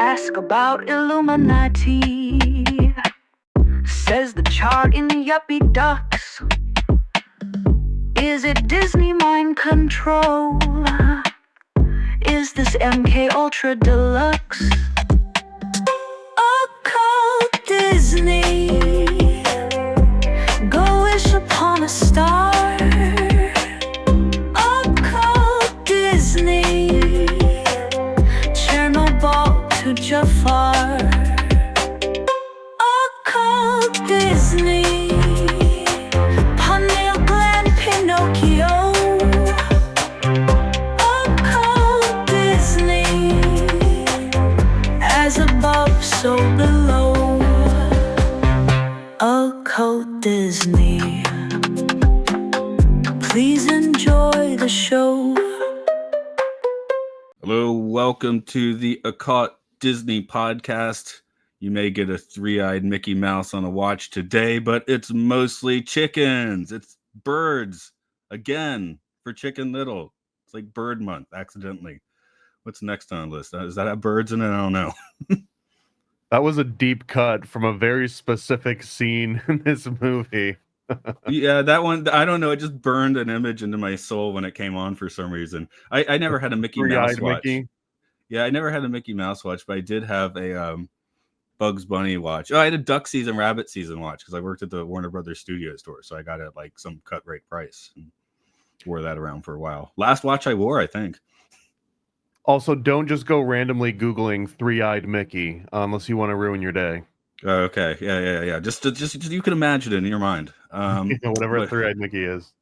Ask about Illuminati. Says the chart in the Yuppie Ducks. Is it Disney mind control? Is this MK Ultra Deluxe? Occult Disney. Go wish upon a star. Occult Disney. Chernobyl to Jafar. Occult Disney. Pineal gland Pinocchio. Occult Disney. As above, so below. Occult Disney. Please enjoy the show. Hello, welcome to the Occult Disney podcast. You may get a three-eyed Mickey Mouse on a watch today, but it's mostly chickens. It's birds again for Chicken Little. It's like Bird Month, accidentally. What's next on the list? Does that have birds in it? I don't know. That was a deep cut from a very specific scene in this movie. Yeah, that one, I don't know. It just burned an image into my soul when it came on for some reason. I never had a Mickey Mouse watch. Mickey. Yeah, I never had a Mickey Mouse watch, but I did have a Bugs Bunny watch. Oh, I had a duck season, rabbit season watch because I worked at the Warner Brothers studio store, so I got it at like some cut rate price and wore that around for a while. Last watch I wore, I think. Also, don't just go randomly Googling three-eyed Mickey unless you want to ruin your day. Okay, yeah. Just you can imagine it in your mind. Whatever a three-eyed Mickey is.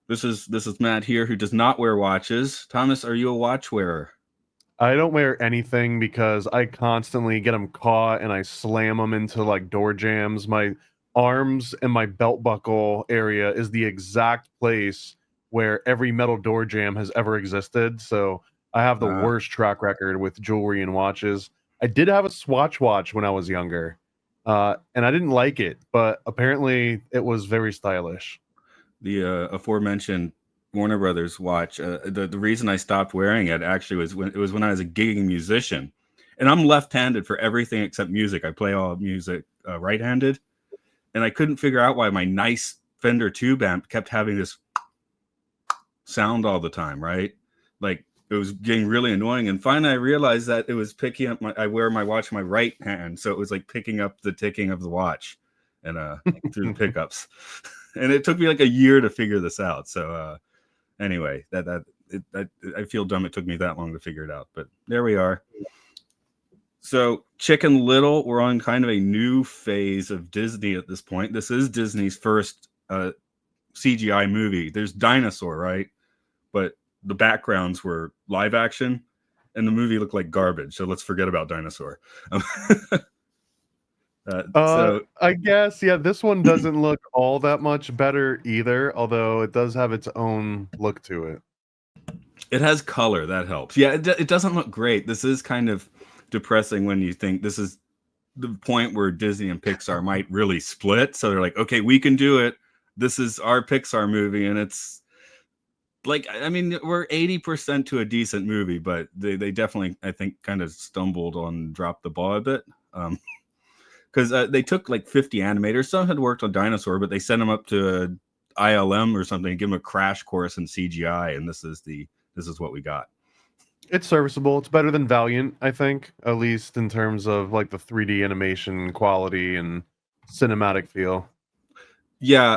This is Matt here, who does not wear watches. Thomas, are you a watch wearer? I don't wear anything because I constantly get them caught and I slam them into like door jams. My arms and my belt buckle area is the exact place where every metal door jam has ever existed. So I have the worst track record with jewelry and watches. I did have a Swatch watch when I was younger, and I didn't like it, but apparently it was very stylish. The aforementioned Warner Brothers watch, the reason I stopped wearing it actually was when I was a gigging musician, and I'm left-handed for everything except music. I play all music right-handed, and I couldn't figure out why my nice Fender tube amp kept having this sound all the time, right? Like it was getting really annoying, and finally I realized that it was picking up I wear my watch in my right hand, so it was like picking up the ticking of the watch and through the pickups. And it took me like a year to figure this out. So anyway, I feel dumb it took me that long to figure it out, but there we are. So Chicken Little, we're on kind of a new phase of Disney at this point. This is Disney's first CGI movie. There's dinosaur, right? But the backgrounds were live action and the movie looked like garbage. So let's forget about dinosaur. I guess, yeah, this one doesn't look all that much better either, although it does have its own look to it. It has color, that helps. Yeah, it doesn't look great. This is kind of depressing when you think this is the point where Disney and Pixar might really split. So they're like, okay, we can do it. This is our Pixar movie, and it's like, I mean, we're 80% to a decent movie, but they definitely, I think, kind of stumbled on, dropped the ball a bit. Because they took like 50 animators. Some had worked on Dinosaur, but they sent them up to ILM or something, give them a crash course in CGI, and this is what we got. It's serviceable. It's better than Valiant, I think, at least in terms of like the 3D animation quality and cinematic feel. Yeah,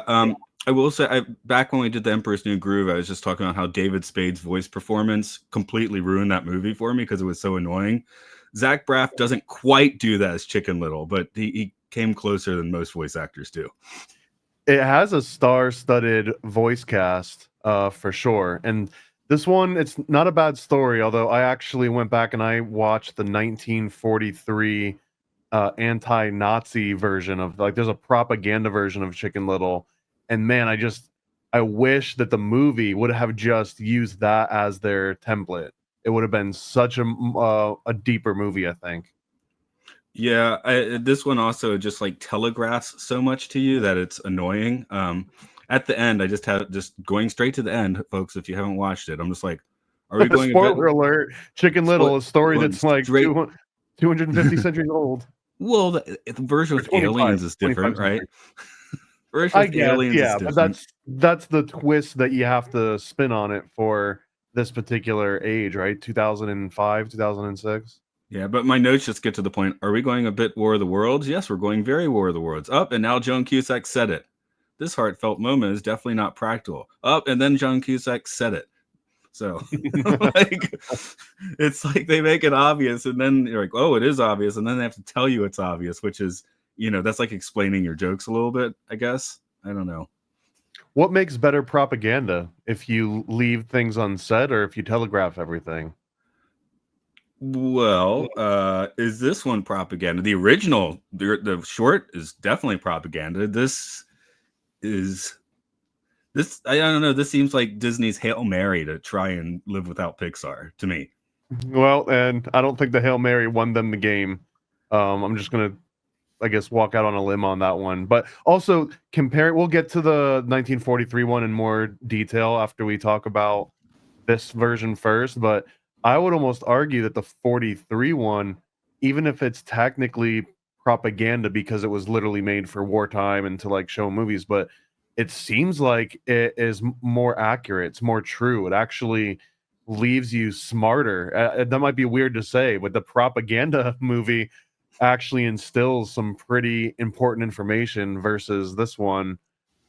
I will say, back when we did The Emperor's New Groove, I was just talking about how David Spade's voice performance completely ruined that movie for me because it was so annoying. Zach Braff doesn't quite do that as Chicken Little, but he came closer than most voice actors do. It has a star-studded voice cast, for sure. And this one, it's not a bad story, although I actually went back and I watched the 1943 anti-Nazi version of, like, there's a propaganda version of Chicken Little. And man, I wish that the movie would have just used that as their template. It would have been such a deeper movie, I think. Yeah, this one also just like telegraphs so much to you that it's annoying. At the end, I just going straight to the end, folks. If you haven't watched it, I'm just like, are we going? Spoiler alert! Chicken Little, a story that's like 250 centuries old. Well, the version Or with 25, aliens is 25 different, right? centuries. Version I with guess, aliens is yeah, but different. that's the twist that you have to spin on it for this particular age, right? 2005, 2006. Yeah, but my notes just get to the point. Are we going a bit War of the Worlds? Yes, we're going very War of the Worlds. Up, and now Joan Cusack said it. This heartfelt moment is definitely not practical. Up, and then Joan Cusack said it. So, like, it's like they make it obvious, and then you're like, oh, it is obvious, and then they have to tell you it's obvious, which is, that's like explaining your jokes a little bit, I guess. I don't know. What makes better propaganda? If you leave things unsaid or if you telegraph everything? Well, is this one propaganda? The original, the short is definitely propaganda. This I don't know. This seems like Disney's Hail Mary to try and live without Pixar to me. Well, and I don't think the Hail Mary won them the game. I'm just gonna, I guess, walk out on a limb on that one. But also compare. We'll get to the 1943 one in more detail after we talk about this version first. But I would almost argue that the 43 one, even if it's technically propaganda because it was literally made for wartime and to like show movies, but it seems like it is more accurate. It's more true. It actually leaves you smarter. That might be weird to say, but the propaganda movie actually instills some pretty important information versus this one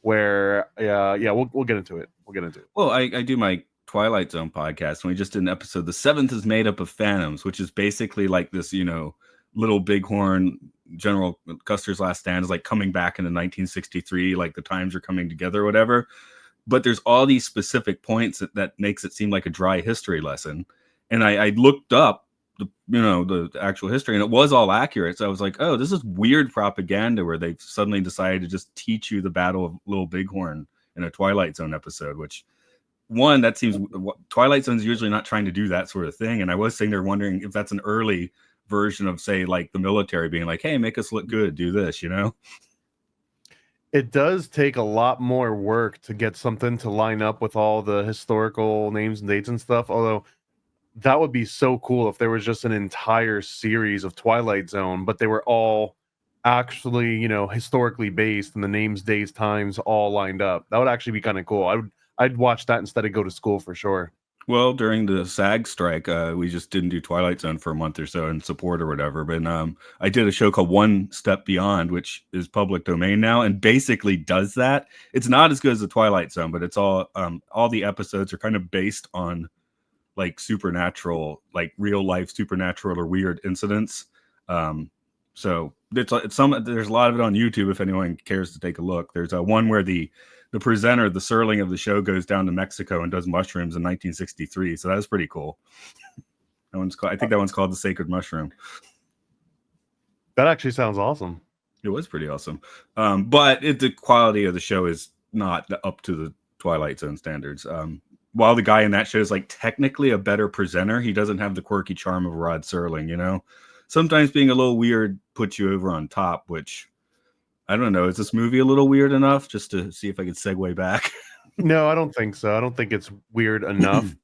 where we'll get into it. Well, I do my Twilight Zone podcast, and we just did an episode. The seventh is made up of phantoms, which is basically like this, little bighorn General Custer's Last Stand is like coming back into 1963, like the times are coming together or whatever. But there's all these specific points that makes it seem like a dry history lesson. And I looked up the actual history, and it was all accurate. So I was like, oh, this is weird propaganda where they've suddenly decided to just teach you the Battle of Little Bighorn in a Twilight Zone episode, which that seems Twilight Zone's usually not trying to do that sort of thing. And I was sitting there wondering if that's an early version of, say, like the military being like, hey, make us look good, do this, It does take a lot more work to get something to line up with all the historical names and dates and stuff. Although that would be so cool if there was just an entire series of Twilight Zone, but they were all actually, historically based and the names, dates, times all lined up. That would actually be kind of cool. I'd watch that instead of go to school for sure. Well, during the SAG strike, we just didn't do Twilight Zone for a month or so in support or whatever. But I did a show called One Step Beyond, which is public domain now, and basically does that. It's not as good as the Twilight Zone, but it's all the episodes are kind of based on like supernatural, like real life supernatural or weird incidents. So there's a lot of it on YouTube if anyone cares to take a look. There's one where the presenter, the Serling of the show, goes down to Mexico and does mushrooms in 1963. So that was pretty cool. I think that one's called The Sacred Mushroom. That actually sounds awesome. It was pretty awesome. But the quality of the show is not up to the Twilight Zone standards. While the guy in that show is like technically a better presenter, he doesn't have the quirky charm of Rod Serling, Sometimes being a little weird puts you over on top, which I don't know. Is this movie a little weird enough? Just to see if I could segue back. No, I don't think so. I don't think it's weird enough.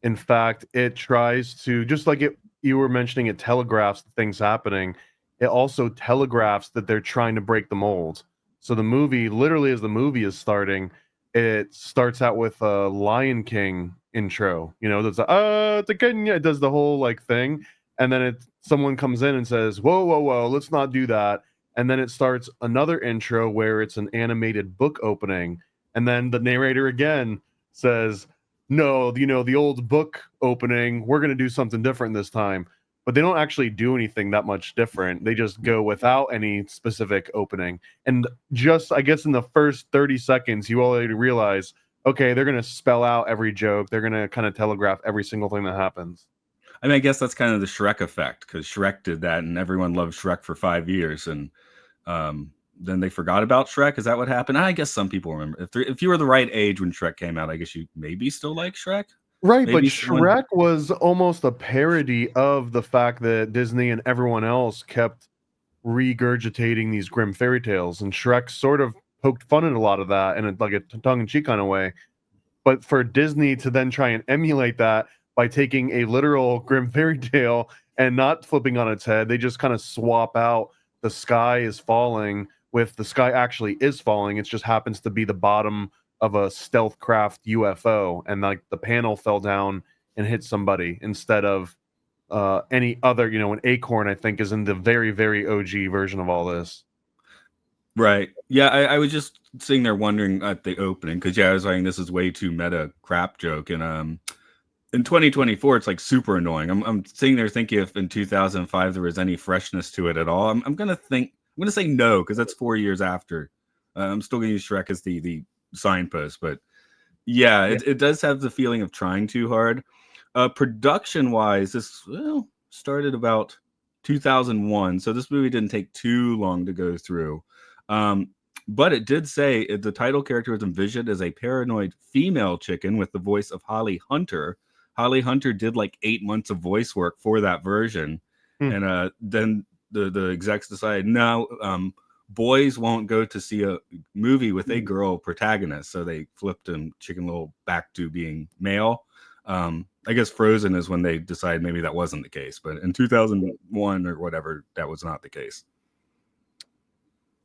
In fact, it tries to, just like you were mentioning, it telegraphs the things happening. It also telegraphs that they're trying to break the mold. So the movie, literally as the movie is starting, it starts out with a Lion King intro. There's it does the whole like thing. And then someone comes in and says, whoa, let's not do that. And then it starts another intro where it's an animated book opening. And then the narrator again says, no, the old book opening, we're going to do something different this time. But they don't actually do anything that much different. They just go without any specific opening. And just, I guess, in the first 30 seconds, you already realize, okay, they're going to spell out every joke. They're going to kind of telegraph every single thing that happens. I mean, I guess that's kind of the Shrek effect, because Shrek did that and everyone loved Shrek for 5 years. And then they forgot about Shrek. Is that what happened? I guess some people remember. If you were the right age when Shrek came out, I guess you maybe still like Shrek. Right, maybe, but Shrek was almost a parody of the fact that Disney and everyone else kept regurgitating these grim fairy tales. And Shrek sort of poked fun at a lot of that in like a tongue-in-cheek kind of way. But for Disney to then try and emulate that, by taking a literal Grimm fairy tale and not flipping on its head. They just kind of swap out the sky is falling with the sky actually is falling. It just happens to be the bottom of a stealth craft UFO, and like the panel fell down and hit somebody instead of any other. An acorn, I think, is in the very, very OG version of all this. Right. Yeah, I was just sitting there wondering at the opening because I was writing this is way too meta crap joke, and in 2024 it's like super annoying. I'm sitting there thinking if in 2005 there was any freshness to it at all. I'm gonna say no because that's 4 years after. I'm still gonna use Shrek as the signpost, but yeah, it does have the feeling of trying too hard. Production wise, this started about 2001, so this movie didn't take too long to go through. But it did say the title character was envisioned as a paranoid female chicken with the voice of Holly Hunter. Holly Hunter did like 8 months of voice work for that version. And then the execs decided, no, boys won't go to see a movie with a girl protagonist. So they flipped Chicken Little back to being male. I guess Frozen is when they decided maybe that wasn't the case. But in 2001 or whatever, that was not the case.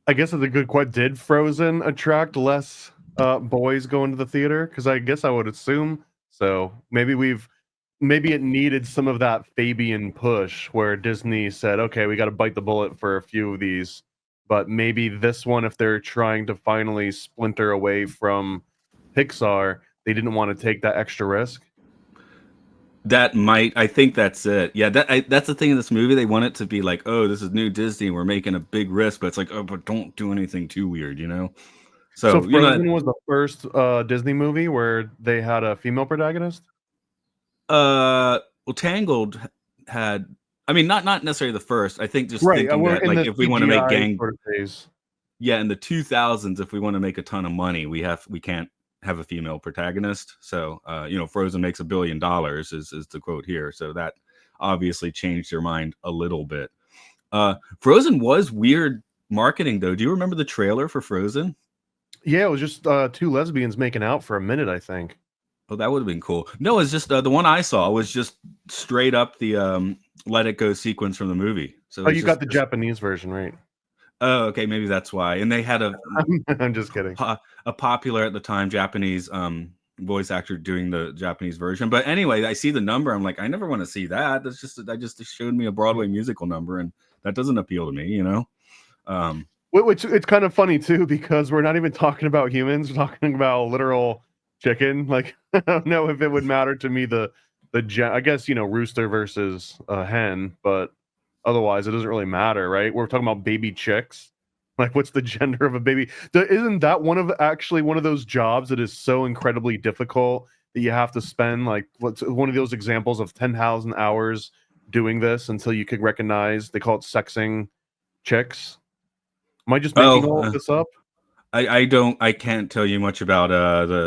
I guess it's a good question. Did Frozen attract less boys going to the theater? Because I guess I would assume so. Maybe it needed some of that Fabian push where Disney said, okay, we got to bite the bullet for a few of these. But maybe this one, if they're trying to finally splinter away from Pixar, they didn't want to take that extra risk. I think that's it. Yeah, that's the thing in this movie. They want it to be like, oh, this is new Disney. We're making a big risk, but it's like, oh, but don't do anything too weird, So Frozen was the first Disney movie where they had a female protagonist? Well, Tangled had, I mean, not necessarily the first. I think just right. Thinking that, like, if we want to make gang, sort of phase. Yeah, in the 2000s, if we want to make a ton of money, we can't have a female protagonist. So, Frozen makes $1 billion is the quote here. So that obviously changed their mind a little bit. Frozen was weird marketing, though. Do you remember the trailer for Frozen? Yeah, it was just two lesbians making out for a minute, I think. Oh, that would have been cool. No, it's just the one I saw was just straight up the Let It Go sequence from the movie. So you got the Japanese version, right? Oh, okay, maybe that's why. And they had I'm just kidding. A popular at the time Japanese voice actor doing the Japanese version. But anyway, I see the number. I'm like, I never want to see that. That just showed me a Broadway musical number, and that doesn't appeal to me, Which it's kind of funny too, because we're not even talking about humans. We're talking about a literal chicken. Like, I don't know if it would matter to me I guess rooster versus hen, but otherwise it doesn't really matter, right? We're talking about baby chicks. Like, what's the gender of a baby? Isn't that one of those jobs that is so incredibly difficult that you have to spend like what's one of those examples of 10,000 hours doing this until you can recognize? They call it sexing chicks. Am I just making all of this up? I can't tell you much about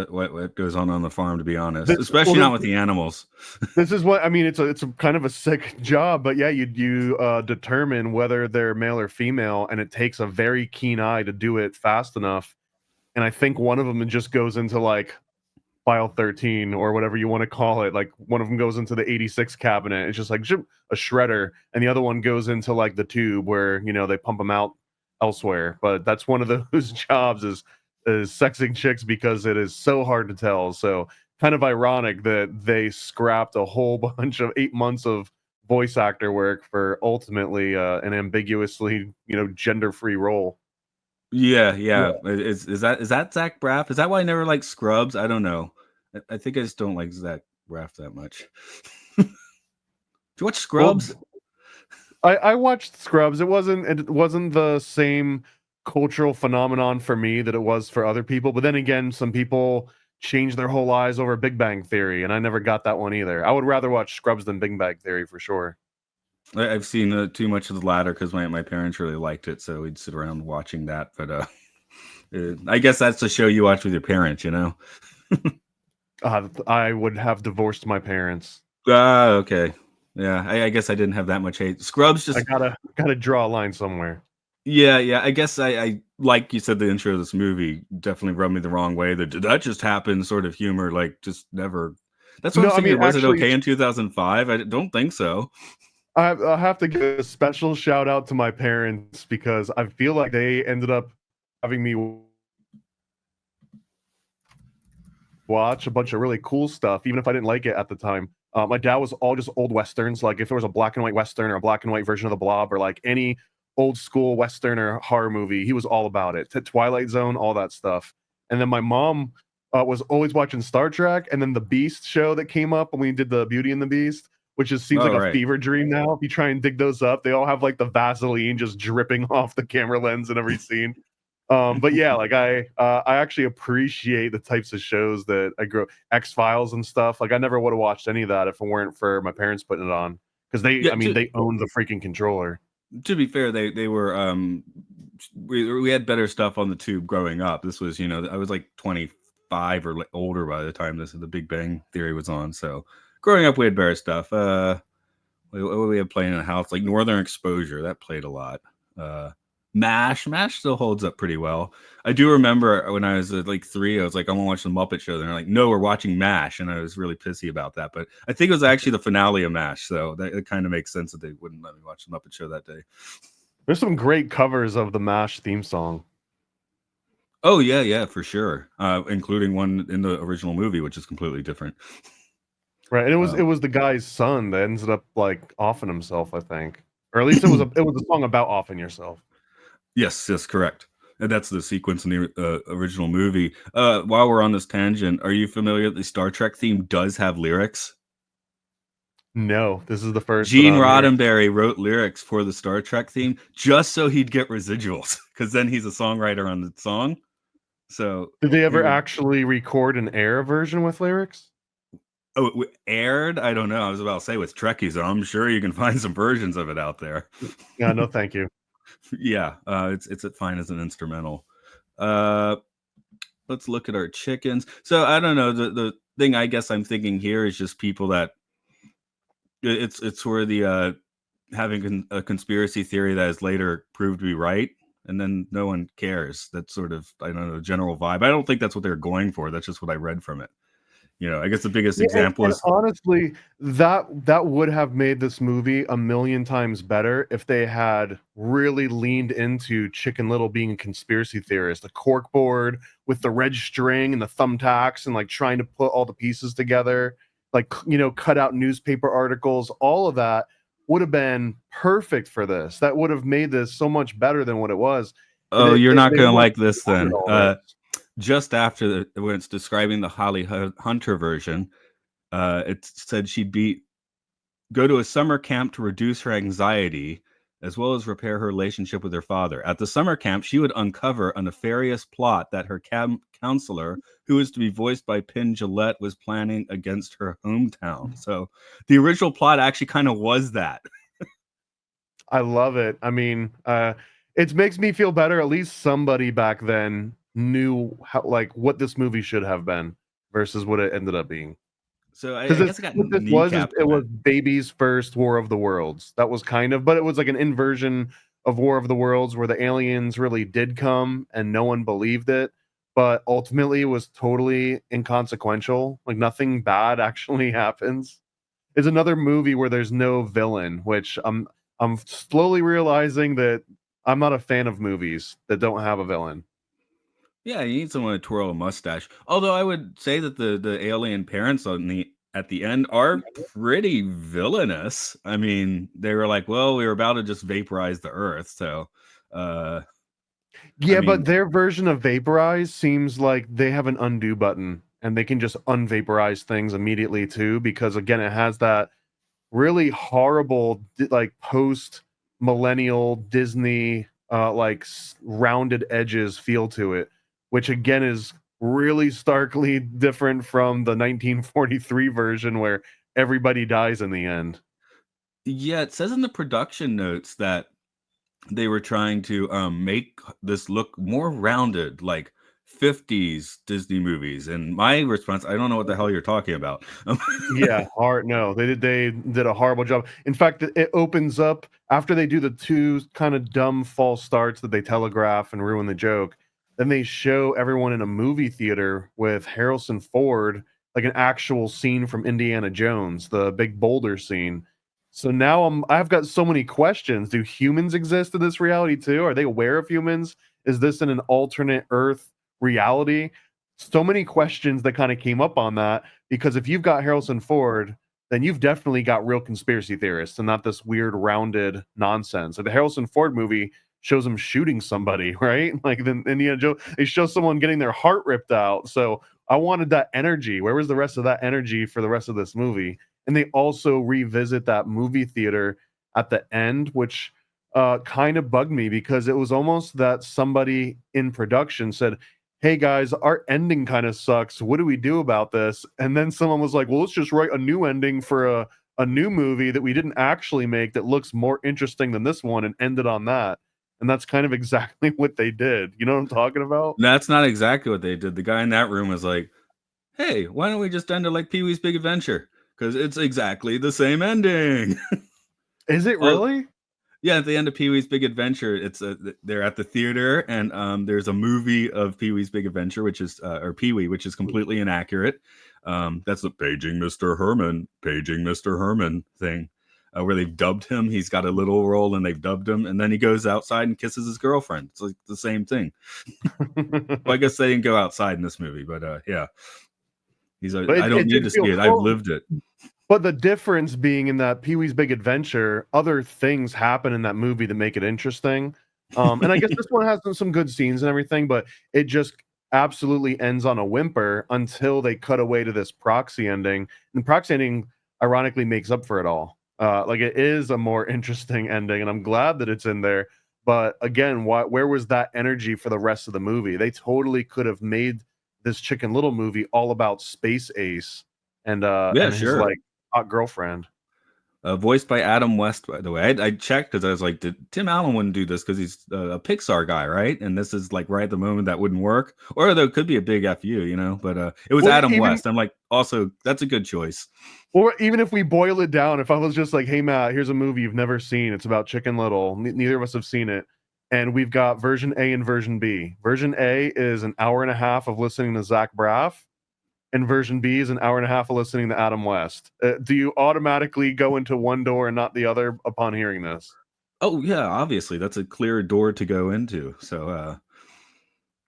what goes on the farm, to be honest, especially not with the animals. This is what I mean. It's a kind of a sick job, but yeah, you determine whether they're male or female, and it takes a very keen eye to do it fast enough. And I think one of them just goes into like file 13 or whatever you want to call it. Like one of them goes into the 86 cabinet. It's just like a shredder, and the other one goes into like the tube where they pump them out elsewhere. But that's one of those jobs is sexing chicks because it is so hard to tell. So kind of ironic that they scrapped a whole bunch of 8 months of voice actor work for ultimately an ambiguously gender-free role. Yeah. Is that Zach Braff? Is that why I never liked Scrubs? I don't know. I think I just don't like Zach Braff that much. Do you watch Scrubs? Well, I watched Scrubs. It wasn't the same cultural phenomenon for me that it was for other people. But then again, some people change their whole lives over Big Bang Theory, and I never got that one either. I would rather watch Scrubs than Big Bang Theory for sure. I've seen too much of the latter because my parents really liked it, so we'd sit around watching that. But I guess that's the show you watch with your parents, I would have divorced my parents. Okay. Yeah, I guess I didn't have that much hate. Scrubs just... I gotta draw a line somewhere. Yeah. I guess I like you said, the intro of this movie definitely rubbed me the wrong way. That just happened sort of humor, like just never That's what No, I'm I mean, thinking. Was it actually, okay in 2005? I don't think so. I have to give a special shout out to my parents because I feel like they ended up having me watch a bunch of really cool stuff, even if I didn't like it at the time. My dad was all just old westerns. Like if there was a black and white western or a black and white version of The Blob or like any old school western or horror movie, he was all about it. Twilight Zone, all that stuff. And then my mom was always watching Star Trek, and then the Beast show that came up when we did the Beauty and the Beast, which just seems Oh, like a right. fever dream now. If you try and dig those up, they all have like the Vaseline just dripping off the camera lens in every scene. But yeah, like I actually appreciate the types of shows that I grew X-Files and stuff. Like I never would have watched any of that if it weren't for my parents putting it on because Yeah, I mean, they own the freaking controller. to be fair, they were we had better stuff on the tube growing up. This was, I was like 25 or older by the time the Big Bang Theory was on. So growing up, we had better stuff. What we had playing in the house, like Northern Exposure, that played a lot. MASH still holds up pretty well. I do remember when I was like 3, I was like, I want to watch the Muppet Show. They're like, no, we're watching MASH, and I was really pissy about that. But I think it was actually the finale of MASH, so it kind of makes sense that they wouldn't let me watch the Muppet Show that day. There's some great covers of the MASH theme song. Oh yeah, for sure, including one in the original movie, which is completely different. Right, and it was the guy's son that ended up like offing himself, I think, or at least it was a song about offing yourself. Yes, correct. And that's the sequence in the original movie. While we're on this tangent, are you familiar that the Star Trek theme does have lyrics? No, this is the first. Gene Roddenberry wrote lyrics for the Star Trek theme just so he'd get residuals, because then he's a songwriter on the song. So did they ever actually record an air version with lyrics? Oh, it aired? I don't know. I was about to say with Trekkies, I'm sure you can find some versions of it out there. Yeah, no, thank you. Yeah, it's fine as an instrumental. Let's look at our chickens. So I don't know. The thing I guess I'm thinking here is just people that it's where the having a conspiracy theory that is later proved to be right, and then no one cares. That's sort of, I don't know, general vibe. I don't think that's what they're going for. That's just what I read from it. I guess the biggest example is honestly that would have made this movie a million times better if they had really leaned into Chicken Little being a conspiracy theorist, the cork board with the red string and the thumbtacks and like trying to put all the pieces together, like, cut out newspaper articles. All of that would have been perfect for this. That would have made this so much better than what it was. Oh, you're not going to like this then. Just after when it's describing the Holly Hunter version, it said she'd go to a summer camp to reduce her anxiety as well as repair her relationship with her father. At the summer camp, she would uncover a nefarious plot that her counselor, who is to be voiced by Penn Jillette, was planning against her hometown. So the original plot actually kind of was that. I love it. I mean, it makes me feel better. At least somebody back then knew how, like, what this movie should have been versus what it ended up being. So I guess it was Baby's first War of the Worlds. That was but it was like an inversion of War of the Worlds where the aliens really did come and no one believed it, but ultimately it was totally inconsequential. Like nothing bad actually happens. It's another movie where there's no villain, which I'm slowly realizing that I'm not a fan of movies that don't have a villain. Yeah, you need someone to twirl a mustache. Although I would say that the alien parents at the end are pretty villainous. I mean, they were like, well, we were about to just vaporize the Earth, so but their version of vaporize seems like they have an undo button and they can just unvaporize things immediately too, because again, it has that really horrible like post millennial Disney like rounded edges feel to it, which again is really starkly different from the 1943 version where everybody dies in the end. Yeah, it says in the production notes that they were trying to make this look more rounded, like 50s Disney movies. And my response, I don't know what the hell you're talking about. Yeah, no, they did a horrible job. In fact, it opens up after they do the two kind of dumb false starts that they telegraph and ruin the joke. Then they show everyone in a movie theater with Harrison Ford like an actual scene from Indiana Jones, the big boulder scene. So now I've got so many questions. Do humans exist in this reality too? Are they aware of humans? Is this in an alternate Earth reality? So many questions that kind of came up on that, because if you've got Harrison Ford, then you've definitely got real conspiracy theorists and not this weird rounded nonsense. Like the Harrison Ford movie shows him shooting somebody, right? Like then Indiana Jones, they show someone getting their heart ripped out. So I wanted that energy. Where was the rest of that energy for the rest of this movie? And they also revisit that movie theater at the end, which kind of bugged me, because it was almost that somebody in production said, hey guys, our ending kind of sucks. What do we do about this? And then someone was like, well, let's just write a new ending for a new movie that we didn't actually make that looks more interesting than this one, and ended on that. And that's kind of exactly what they did. You know what I'm talking about? That's not exactly what they did. The guy in that room was like, hey, why don't we just end it like Pee-wee's Big Adventure? Because it's exactly the same ending. Is it really? Yeah, at the end of Pee-wee's Big Adventure, it's they're at the theater, and there's a movie of Pee-wee's Big Adventure, which is or Pee-wee, which is completely inaccurate. That's the paging Mr. Herman thing, where they've dubbed him. He's got a little role, and they've dubbed him, and then he goes outside and kisses his girlfriend. It's like the same thing. Well, I guess they didn't go outside in this movie, but yeah, I don't need to see it. I've lived it. But the difference being in that Pee-wee's Big Adventure, other things happen in that movie that make it interesting. And I guess this one has some good scenes and everything, but it just absolutely ends on a whimper until they cut away to this proxy ending. And the proxy ending, ironically, makes up for it all. Like it is a more interesting ending, and I'm glad that it's in there. But again, where was that energy for the rest of the movie? They totally could have made this Chicken Little movie all about Space Ace and his like hot girlfriend. Voiced by Adam West, by the way. I checked because I was like, Tim Allen wouldn't do this because he's a Pixar guy, right? And this is like right at the moment that wouldn't work. Or though it could be a big FU, you know? But it was Adam West. I'm like, also, that's a good choice. Or even if we boil it down, if I was just like, hey, Matt, here's a movie you've never seen. It's about Chicken Little. Neither of us have seen it. And we've got version A and version B. Version A is an hour and a half of listening to Zach Braff. And version B is an hour and a half of listening to Adam West. Do you automatically go into one door and not the other upon hearing this? Oh, yeah, obviously. That's a clear door to go into. So,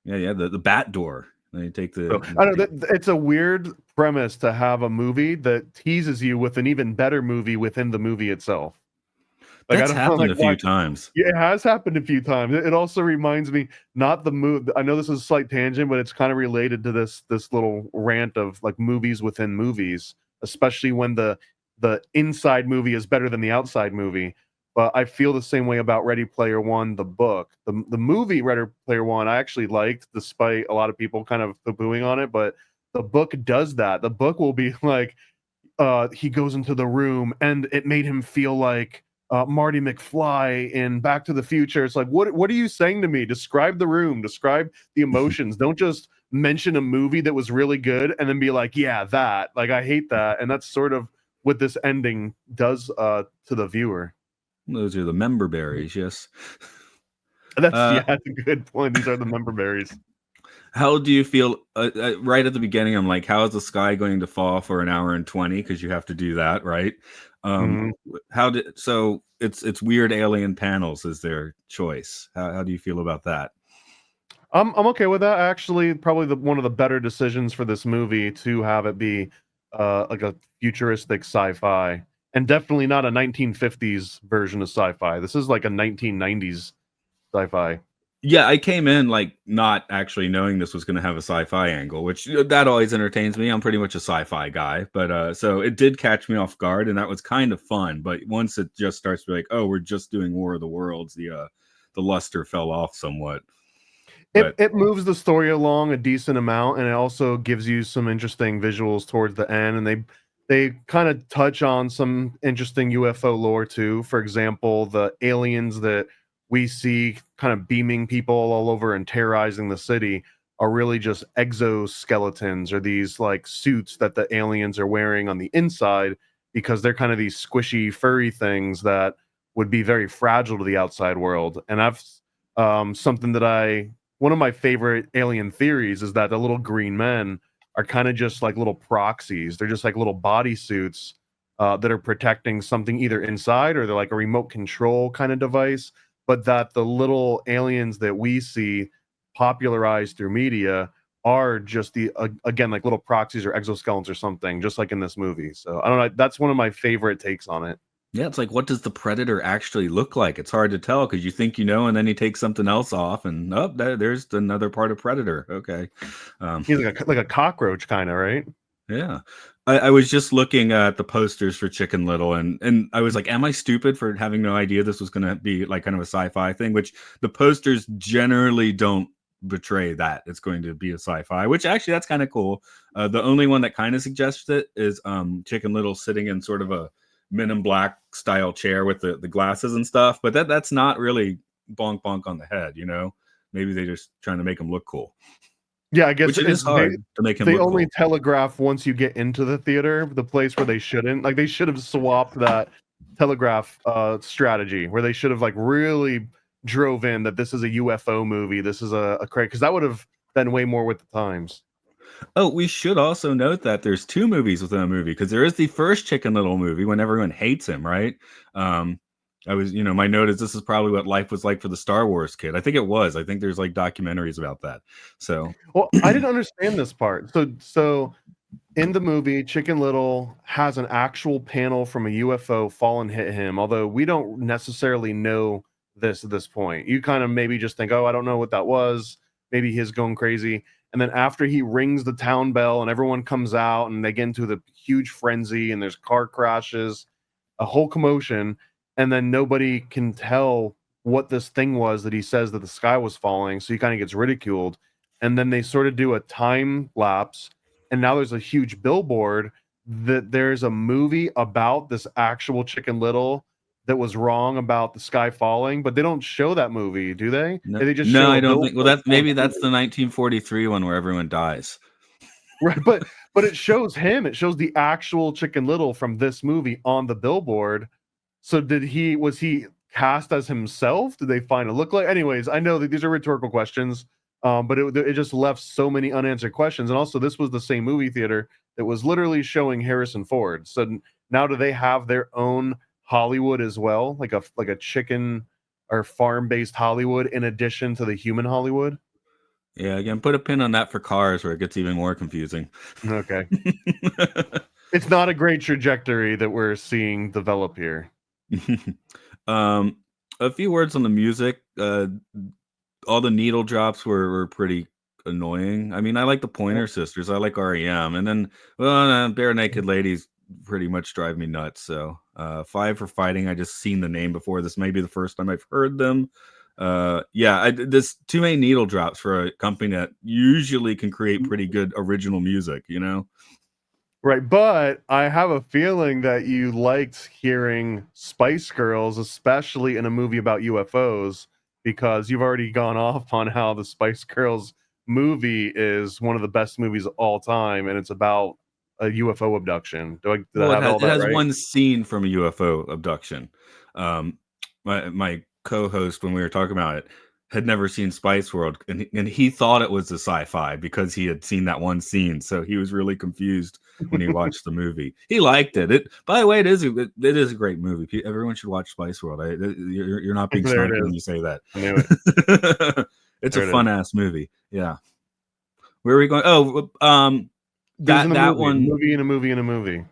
the bat door. Then you take the... I know it's a weird premise to have a movie that teases you with an even better movie within the movie itself. Like, that's happened a few times. Yeah, it has happened a few times. It also reminds me, not the movie. I know this is a slight tangent, but it's kind of related to this little rant of like movies within movies, especially when the inside movie is better than the outside movie. But I feel the same way about Ready Player One, the book. The movie Ready Player One, I actually liked, despite a lot of people kind of poo-pooing on it. But the book does that. The book will be like, he goes into the room, and it made him feel like Marty McFly in Back to the Future. It's like, what are you saying to me? Describe the room, describe the emotions. Don't just mention a movie that was really good and then be like, yeah, that. Like, I hate that. And that's sort of what this ending does to the viewer. Those are the member berries, yes. That's a good point. These are the member berries. How do you feel right at the beginning? I'm like, how is the sky going to fall for an hour and 20? Because you have to do that, right? So it's weird alien panels is their choice. How do you feel about that? I'm okay with that. Actually, probably one of the better decisions for this movie to have it be like a futuristic sci-fi, and definitely not a 1950s version of sci-fi. This is like a 1990s sci-fi. Yeah, I came in like not actually knowing this was going to have a sci-fi angle, which that always entertains me. I'm pretty much a sci-fi guy, but so it did catch me off guard, and that was kind of fun. But once it just starts to be like, oh, we're just doing War of the Worlds, the luster fell off somewhat. It moves the story along a decent amount, and it also gives you some interesting visuals towards the end, and they kind of touch on some interesting UFO lore too. For example, the aliens that we see kind of beaming people all over and terrorizing the city are really just exoskeletons, or these like suits that the aliens are wearing on the inside, because they're kind of these squishy furry things that would be very fragile to the outside world. And I've one of my favorite alien theories is that the little green men are kind of just like little proxies. They're just like little bodysuits that are protecting something either inside, or they're like a remote control kind of device. But that the little aliens that we see popularized through media are just the again, like little proxies or exoskeletons or something, just like in this movie. So I don't know. That's one of my favorite takes on it. Yeah, it's like, what does the predator actually look like? It's hard to tell because you think you know, and then he takes something else off, and there's another part of Predator. Okay, He's like a cockroach kind of, right? yeah. I was just looking at the posters for Chicken Little, and I was like, am I stupid for having no idea this was going to be like kind of a sci-fi thing? Which the posters generally don't betray that it's going to be a sci-fi, which actually that's kind of cool. The only one that kind of suggests it is Chicken Little sitting in sort of a Men in Black style chair with the glasses and stuff, but that's not really bonk bonk on the head, you know. Maybe they're just trying to make him look cool. Yeah, I guess Which it is hard to make him they look only cool. telegraph once you get into the theater, the place where they shouldn't. Like they should have swapped that telegraph strategy, where they should have like really drove in that this is a UFO movie, this is a crazy, because that would have been way more with the times. Oh, we should also note that there's two movies within a movie, because there is the first Chicken Little movie when everyone hates him, right? I was, my note is this is probably what life was like for the Star Wars kid. I think it was. I think there's like documentaries about that. So, Well, I didn't understand this part. So in the movie, Chicken Little has an actual panel from a UFO fall and hit him, although we don't necessarily know this at this point. You kind of maybe just think, oh, I don't know what that was. Maybe he's going crazy. And then after he rings the town bell and everyone comes out and they get into the huge frenzy and there's car crashes, a whole commotion, and then nobody can tell what this thing was that he says that the sky was falling. So he kind of gets ridiculed. And then they sort of do a time lapse. And now there's a huge billboard that there's a movie about this actual Chicken Little that was wrong about the sky falling, but they don't show that movie, do they? no, They just no, show I a don't think. Well, billboard. maybe that's the 1943 one where everyone dies. Right, but it shows him. It shows the actual Chicken Little from this movie on the billboard. So was he cast as himself? Did they find a look like? Anyways, I know that these are rhetorical questions, but it just left so many unanswered questions. And also, this was the same movie theater that was literally showing Harrison Ford. So now do they have their own Hollywood as well, like a chicken or farm-based Hollywood in addition to the human Hollywood? Yeah, again, put a pin on that for Cars, where it gets even more confusing. Okay. It's not a great trajectory that we're seeing develop here. A few words on the music. All the needle drops were pretty annoying. I mean, I like the Pointer Sisters. I like REM, and then Bare Naked Ladies pretty much drive me nuts. So 5 for Fighting. I just seen the name before. This may be the first time I've heard them. This too many needle drops for a company that usually can create pretty good original music, Right, but I have a feeling that you liked hearing Spice Girls, especially in a movie about UFOs, because you've already gone off on how the Spice Girls movie is one of the best movies of all time, and it's about a UFO abduction. Did I have all that it has right? one scene from a UFO abduction. My co-host, when we were talking about it, had never seen Spice World, and he thought it was a sci-fi because he had seen that one scene. So he was really confused when he watched the movie. He liked it. By the way, it is a great movie. Everyone should watch Spice World. You're not being snarky when you say that. I knew it. It's a fun ass movie. Yeah. Where are we going? Oh, that one. Movie in a movie in a movie.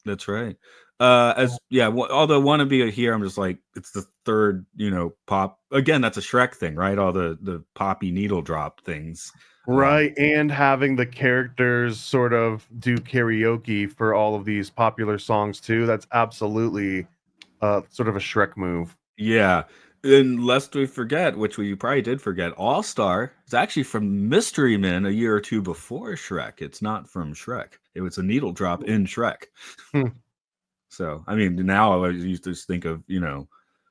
That's right. Although Wannabe here, I'm just like, it's the third, pop. Again, that's a Shrek thing, right? All the poppy needle drop things. Right, and having the characters sort of do karaoke for all of these popular songs too. That's absolutely sort of a Shrek move. Yeah. And lest we forget, which we probably did forget, All Star is actually from Mystery Men a year or two before Shrek. It's not from Shrek. It was a needle drop in Shrek. So, I mean, now I used to think of,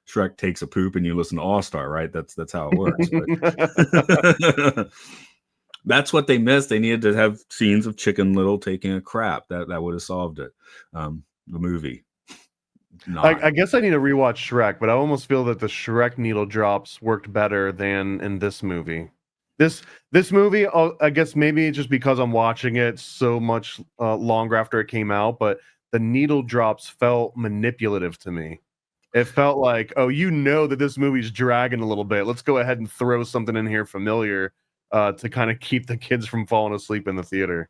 Shrek takes a poop and you listen to All Star, right? That's how it works. But that's what they missed. They needed to have scenes of Chicken Little taking a crap. That would have solved it. The movie. I guess I need to rewatch Shrek, but I almost feel that the Shrek needle drops worked better than in this movie. This movie, I guess maybe just because I'm watching it so much longer after it came out, but the needle drops felt manipulative to me. It felt like, oh, you know that this movie's dragging a little bit. Let's go ahead and throw something in here familiar to kind of keep the kids from falling asleep in the theater.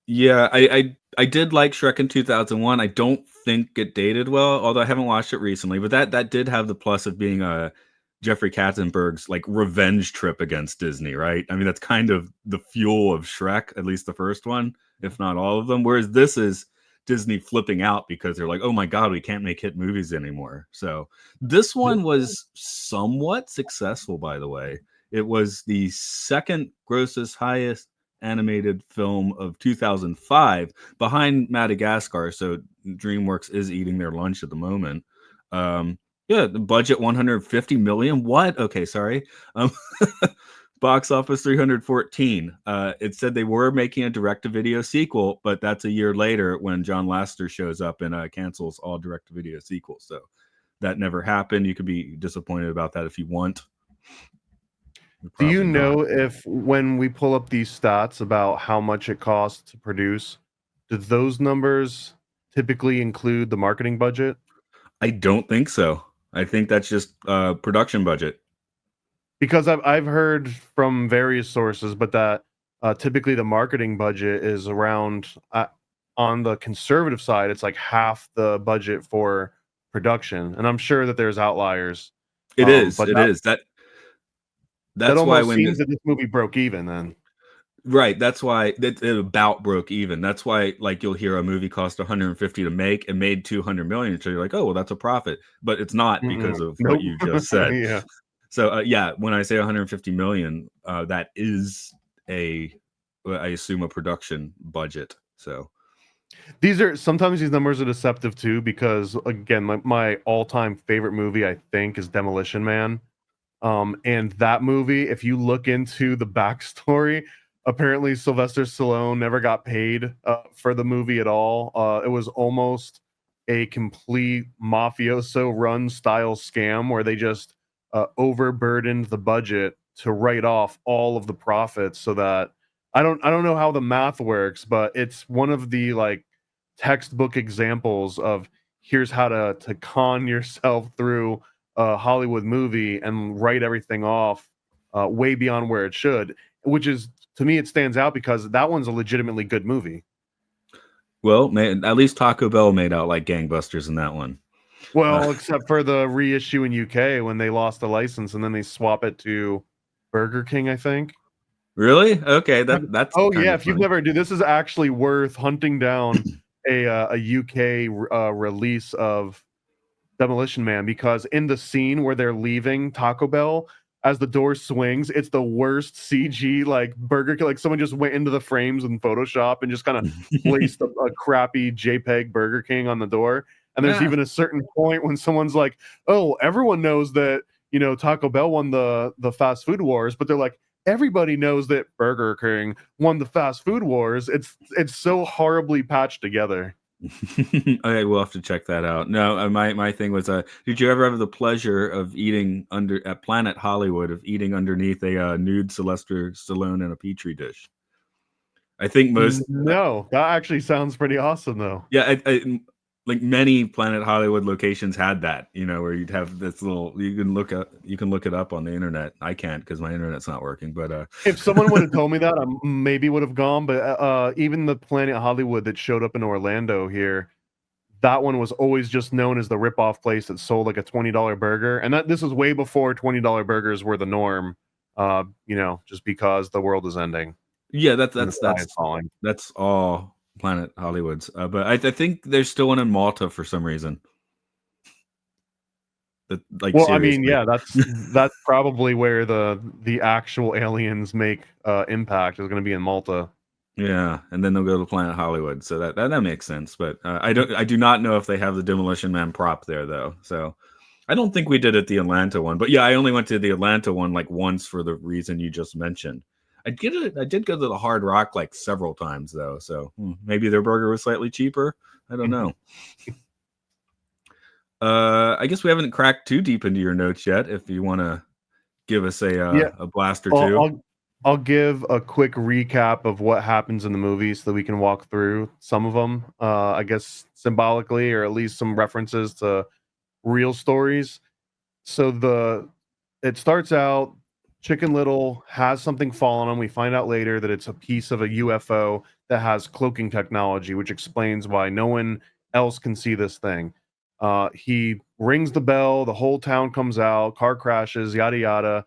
Yeah, I did like Shrek in 2001. I don't think it dated well, although I haven't watched it recently. But that did have the plus of being Jeffrey Katzenberg's like revenge trip against Disney, right? I mean, that's kind of the fuel of Shrek, at least the first one, if not all of them. Whereas this is Disney flipping out because they're like, oh my God, we can't make hit movies anymore. So this one was somewhat successful, by the way. It was the second grossest, highest animated film of 2005 behind Madagascar. So DreamWorks is eating their lunch at the moment. Yeah, the budget 150 million. What? Okay, sorry. Box office 314. It said they were making a direct-to-video sequel, but that's a year later when John Lasseter shows up and cancels all direct-to-video sequels. So that never happened. You could be disappointed about that if you want. Do you know if when we pull up these stats about how much it costs to produce, do those numbers typically include the marketing budget? I don't think so. I think that's just production budget. Because I've heard from various sources, but that typically the marketing budget is around on the conservative side, it's like half the budget for production, and I'm sure that there's outliers. It is. That's that why almost seems that this movie broke even then. Right. That's why it about broke even. That's why, like, you'll hear a movie cost 150 to make and made 200 million. So you're like, oh, well, that's a profit, but it's not because of what you just said. Yeah. So yeah, when I say 150 million, that is I assume a production budget. So sometimes these numbers are deceptive too, because again, my all-time favorite movie I think is Demolition Man. And that movie, if you look into the backstory, apparently Sylvester Stallone never got paid for the movie at all. It was almost a complete mafioso run style scam where they just overburdened the budget to write off all of the profits, so that I don't know how the math works, but it's one of the like textbook examples of here's how to con yourself through a Hollywood movie and write everything off way beyond where it should, which is, to me, it stands out because that one's a legitimately good movie. Well, man, at least Taco Bell made out like gangbusters in that one. Well, except for the reissue in UK when they lost the license and then they swap it to Burger King, I think. Really? Okay, that's oh yeah. If you've never this is actually worth hunting down a UK release of Demolition Man, because in the scene where they're leaving Taco Bell, as the door swings, it's the worst CG like Burger King. Like someone just went into the frames in Photoshop and just kind of placed a crappy JPEG Burger King on the door. And there's even a certain point when someone's like, "Oh, everyone knows that Taco Bell won the fast food wars," but they're like, "Everybody knows that Burger King won the fast food wars." It's so horribly patched together. Okay, we'll have to check that out. No, my thing was, did you ever have the pleasure of eating at Planet Hollywood, of eating underneath a nude Sylvester Stallone in a petri dish? I think most. No, that actually sounds pretty awesome, though. Yeah, like many Planet Hollywood locations had that, where you'd have this little. You can look it up on the internet. I can't because my internet's not working. But if someone would have told me that, I maybe would have gone. But even the Planet Hollywood that showed up in Orlando here, that one was always just known as the ripoff place that sold like a $20 burger, and this was way before $20 burgers were the norm. Just because the world is ending. Yeah, that's all Planet Hollywoods, but I think there's still one in Malta for some reason. Well, seriously. I mean, yeah, that's probably where the actual aliens make impact is going to be in Malta. Yeah, and then they'll go to Planet Hollywood, so that makes sense. But I do not know if they have the Demolition Man prop there though. So I don't think we did at the Atlanta one. But yeah, I only went to the Atlanta one like once for the reason you just mentioned. I did go to the Hard Rock like several times though, so maybe their burger was slightly cheaper. I don't know. I guess we haven't cracked too deep into your notes yet. If you want to give us a blast or two. I'll give a quick recap of what happens in the movie so that we can walk through some of them. I guess symbolically, or at least some references to real stories. So it starts out, Chicken Little has something fall on him. We find out later that it's a piece of a UFO that has cloaking technology, which explains why no one else can see this thing. He rings the bell, the whole town comes out, car crashes, yada yada.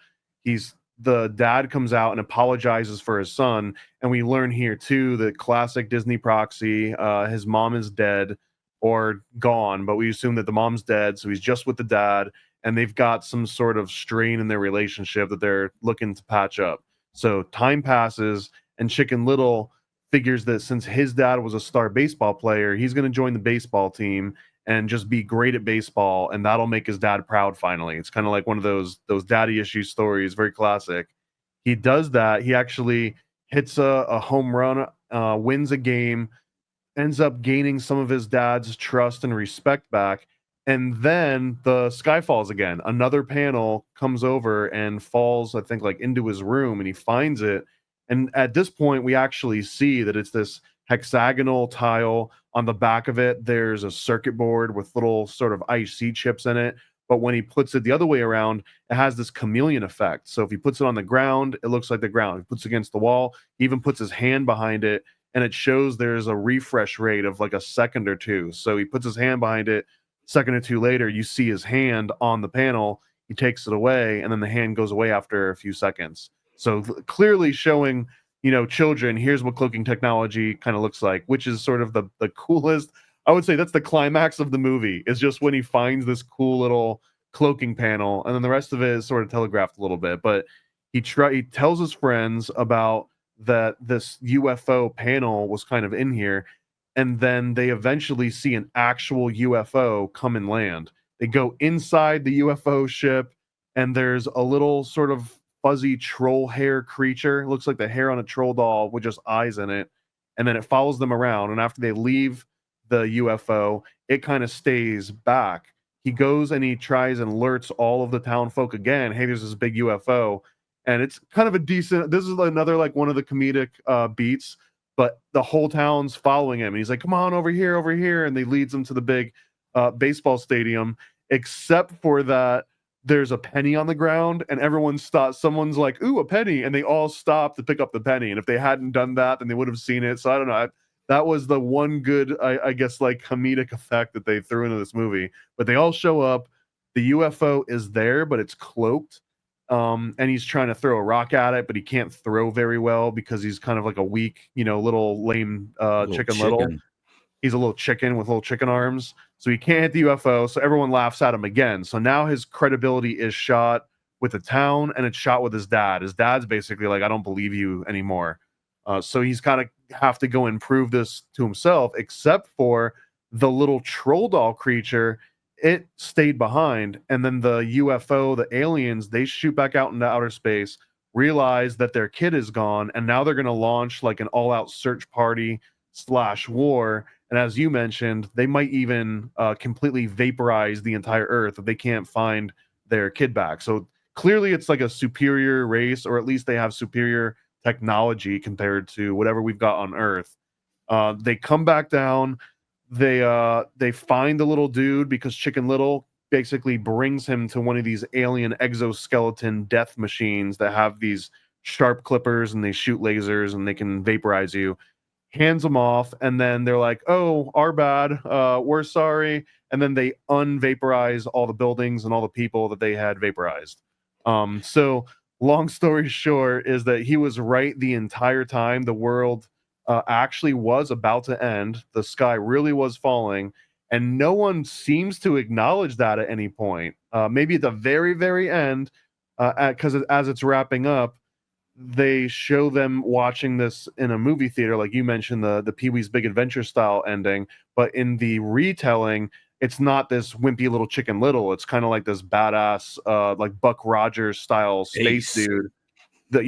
The dad comes out and apologizes for his son, and we learn here too that classic Disney proxy, his mom is dead or gone, but we assume that the mom's dead, so he's just with the dad, and they've got some sort of strain in their relationship that they're looking to patch up. So time passes, and Chicken Little figures that since his dad was a star baseball player, he's going to join the baseball team and just be great at baseball, and that'll make his dad proud finally. It's kind of like one of those daddy issue stories, very classic. He does that. He actually hits a home run, wins a game, ends up gaining some of his dad's trust and respect back. And then the sky falls again. Another panel comes over and falls, I think, like into his room, and he finds it. And at this point, we actually see that it's this hexagonal tile. On the back of it, there's a circuit board with little sort of IC chips in it. But when he puts it the other way around, it has this chameleon effect. So if he puts it on the ground, it looks like the ground. If he puts it against the wall, he even puts his hand behind it, and it shows there's a refresh rate of like a second or two. So he puts his hand behind it, second or two later, you see his hand on the panel. He takes it away, and then the hand goes away after a few seconds. So clearly showing, children, here's what cloaking technology kind of looks like, which is sort of the coolest. I would say that's the climax of the movie, is just when he finds this cool little cloaking panel, and then the rest of it is sort of telegraphed a little bit. But he tells his friends about that this UFO panel was kind of in here, and then they eventually see an actual UFO come and land. They go inside the UFO ship, and there's a little sort of fuzzy troll hair creature. It looks like the hair on a troll doll with just eyes in it. And then it follows them around. And after they leave the UFO, it kind of stays back. He goes and he tries and alerts all of the town folk again. Hey, there's this big UFO. And it's kind of a decent, this is another like one of the comedic beats, but the whole town's following him. And he's like, come on over here. And they leads them to the big baseball stadium, except for that there's a penny on the ground, and everyone stops. Someone's like, ooh, a penny. And they all stop to pick up the penny. And if they hadn't done that, then they would have seen it. So I don't know. That was the one good, I guess, like comedic effect that they threw into this movie. But they all show up. The UFO is there, but it's cloaked. And he's trying to throw a rock at it, but he can't throw very well because he's kind of like a weak, little lame chicken little. He's a little chicken with little chicken arms. So he can't hit the UFO. So everyone laughs at him again. So now his credibility is shot with the town, and it's shot with his dad. His dad's basically like, I don't believe you anymore. So he's kind of have to go and prove this to himself, except for the little troll doll creature. It stayed behind. And then the UFO, the aliens, they shoot back out into outer space, realize that their kid is gone. And now they're going to launch like an all-out search party / war. And as you mentioned, they might even completely vaporize the entire Earth if they can't find their kid back. So clearly it's like a superior race, or at least they have superior technology compared to whatever we've got on Earth. They come back down. They find the little dude because Chicken Little basically brings him to one of these alien exoskeleton death machines that have these sharp clippers, and they shoot lasers, and they can vaporize you. Hands them off, and then they're like, oh, our bad, we're sorry. And then they unvaporize all the buildings and all the people that they had vaporized. So long story short is that he was right the entire time. The world actually was about to end. The sky really was falling, and no one seems to acknowledge that at any point. Maybe at the very, very end, because as it's wrapping up, they show them watching this in a movie theater, like you mentioned, the Pee-wee's Big Adventure style ending. But in the retelling, it's not this wimpy little Chicken Little. It's kind of like this badass, like Buck Rogers style space dude, that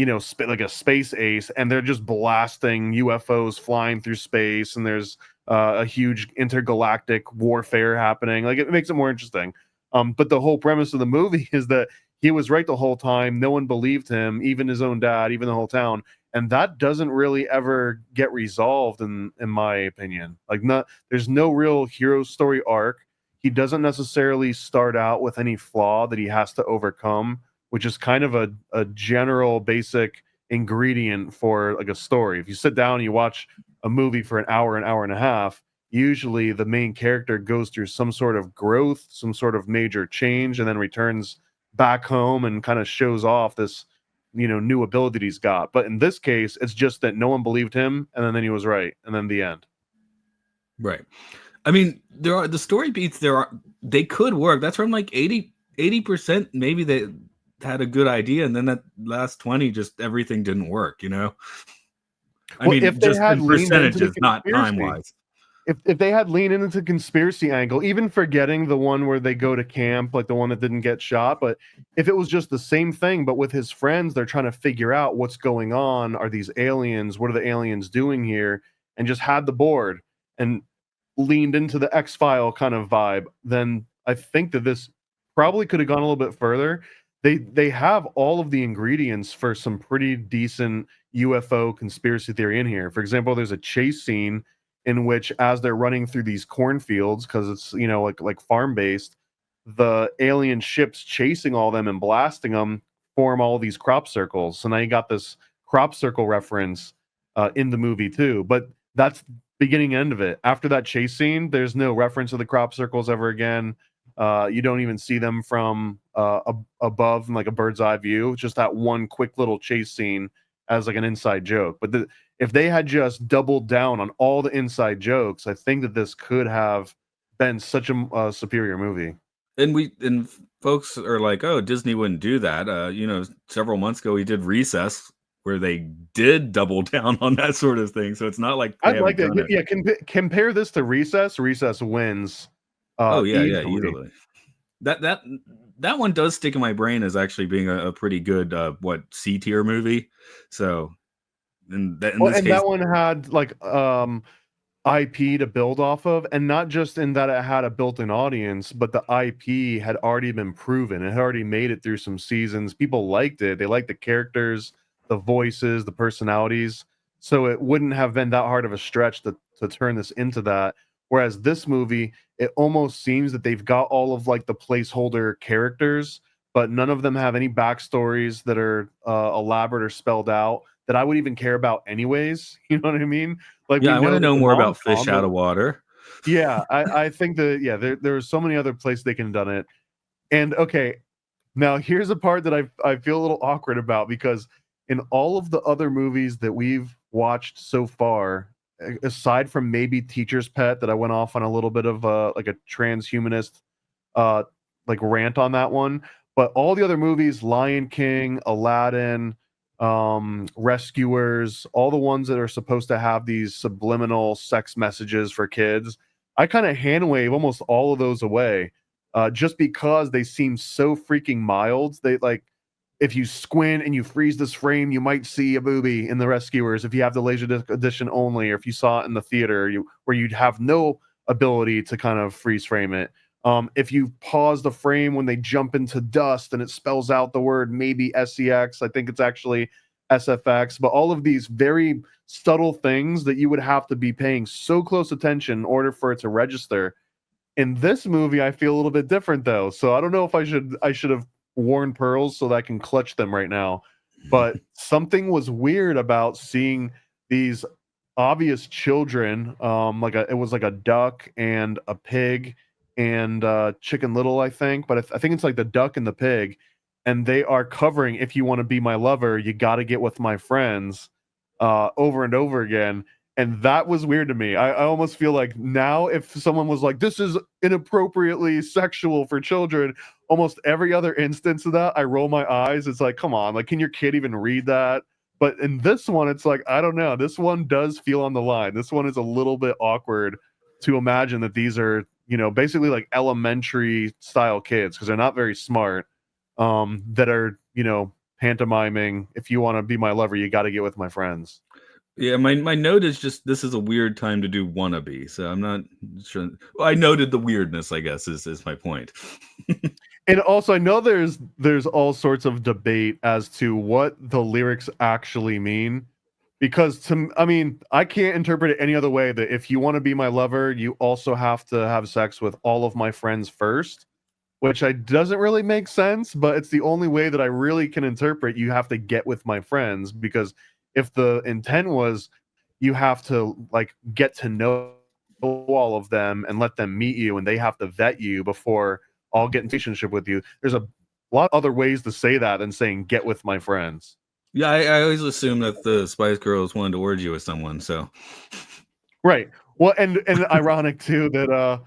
like a space ace, and they're just blasting UFOs flying through space, and there's a huge intergalactic warfare happening. Like, it makes it more interesting. But the whole premise of the movie is that he was right the whole time. No one believed him, even his own dad, even the whole town. And that doesn't really ever get resolved in my opinion. Like, not there's no real hero story arc. He doesn't necessarily start out with any flaw that he has to overcome, which is kind of a general basic ingredient for like a story. If you sit down and you watch a movie for an hour and a half, usually the main character goes through some sort of growth, some sort of major change, and then returns back home and kind of shows off this, new ability he's got. But in this case, it's just that no one believed him, and then he was right, and then the end. Right. I mean, there are the story beats. They could work. That's from like 80%. Maybe they had a good idea, and then that last 20, just everything didn't work. I mean, if they just had in leaned into the percentages, not conspiracy, time wise. if they had leaned into the conspiracy angle, even forgetting the one where they go to camp, like the one that didn't get shot, but if it was just the same thing, but with his friends, they're trying to figure out what's going on. Are these aliens? What are the aliens doing here? And just had the board and leaned into the X-File kind of vibe, then I think that this probably could have gone a little bit further. They have all of the ingredients for some pretty decent UFO conspiracy theory in here. For example, there's a chase scene in which, as they're running through these cornfields, because it's like farm based, the alien ships chasing all them and blasting them form all these crop circles. So now you got this crop circle reference in the movie too. But that's beginning end of it. After that chase scene, there's no reference to the crop circles ever again. You don't even see them from above in like a bird's eye view. It's just that one quick little chase scene as like an inside joke. But if they had just doubled down on all the inside jokes, I think that this could have been such a superior movie. And folks are like, oh, Disney wouldn't do that. Several months ago, we did Recess, where they did double down on that sort of thing. So it's not like I'd like that. Yeah, compare this to Recess. Recess wins. Easily. That one does stick in my brain as actually being a pretty good C tier movie. So this case, that one had like IP to build off of, and not just in that it had a built-in audience, but the IP had already been proven. It had already made it through some seasons. People liked it. They liked the characters, the voices, the personalities. So it wouldn't have been that hard of a stretch to turn this into that. Whereas this movie, it almost seems that they've got all of like the placeholder characters, but none of them have any backstories that are elaborate or spelled out that I would even care about anyways. You know what I mean? Like, I want to know more about Fish Out of Water. Yeah, I think that there are so many other places they can have done it. And okay, now here's a part that I feel a little awkward about, because in all of the other movies that we've watched so far, aside from maybe Teacher's Pet, that I went off on a little bit of like a transhumanist like rant on that one, but all the other movies, Lion King, Aladdin, Rescuers, all the ones that are supposed to have these subliminal sex messages for kids, I kind of hand wave almost all of those away, just because they seem so freaking mild. They like, if you squint and you freeze this frame, you might see a booby in the Rescuers if you have the Laserdisc edition only, or if you saw it in the theater, where you'd have no ability to kind of freeze frame it. If you pause the frame when they jump into dust and it spells out the word maybe SEX, I think it's actually SFX, but all of these very subtle things that you would have to be paying so close attention in order for it to register. In this movie, I feel a little bit different though. So I don't know if I should have worn pearls so that I can clutch them right now. But something was weird about seeing these obvious children, it was like a duck and a pig and Chicken Little, I think, but I think it's like the duck and the pig, and they are covering "If You Want to Be My Lover, You Got to Get With My Friends" over and over again. And that was weird to me. I almost feel like now, if someone was like, this is inappropriately sexual for children, almost every other instance of that, I roll my eyes. It's like, come on, like, can your kid even read that? But in this one, it's like, I don't know. This one does feel on the line. This one is a little bit awkward to imagine that these are, basically like elementary style kids, because they're not very smart, that are, pantomiming "If you want to be my lover, you got to get with my friends." Yeah, my note is just, this is a weird time to do wannabe. So I'm not sure. Well, I noted the weirdness, I guess, is my point. And also, I know there's all sorts of debate as to what the lyrics actually mean, because I mean, I can't interpret it any other way. That if you want to be my lover, you also have to have sex with all of my friends first, which I doesn't really make sense. But it's the only way that I really can interpret. You have to get with my friends, because if the intent was you have to like get to know all of them and let them meet you, and they have to vet you before I'll get in relationship with you. There's a lot of other ways to say that than saying get with my friends. Yeah, I always assume that the Spice Girls wanted to orgy with someone. So Right. Well, and ironic too that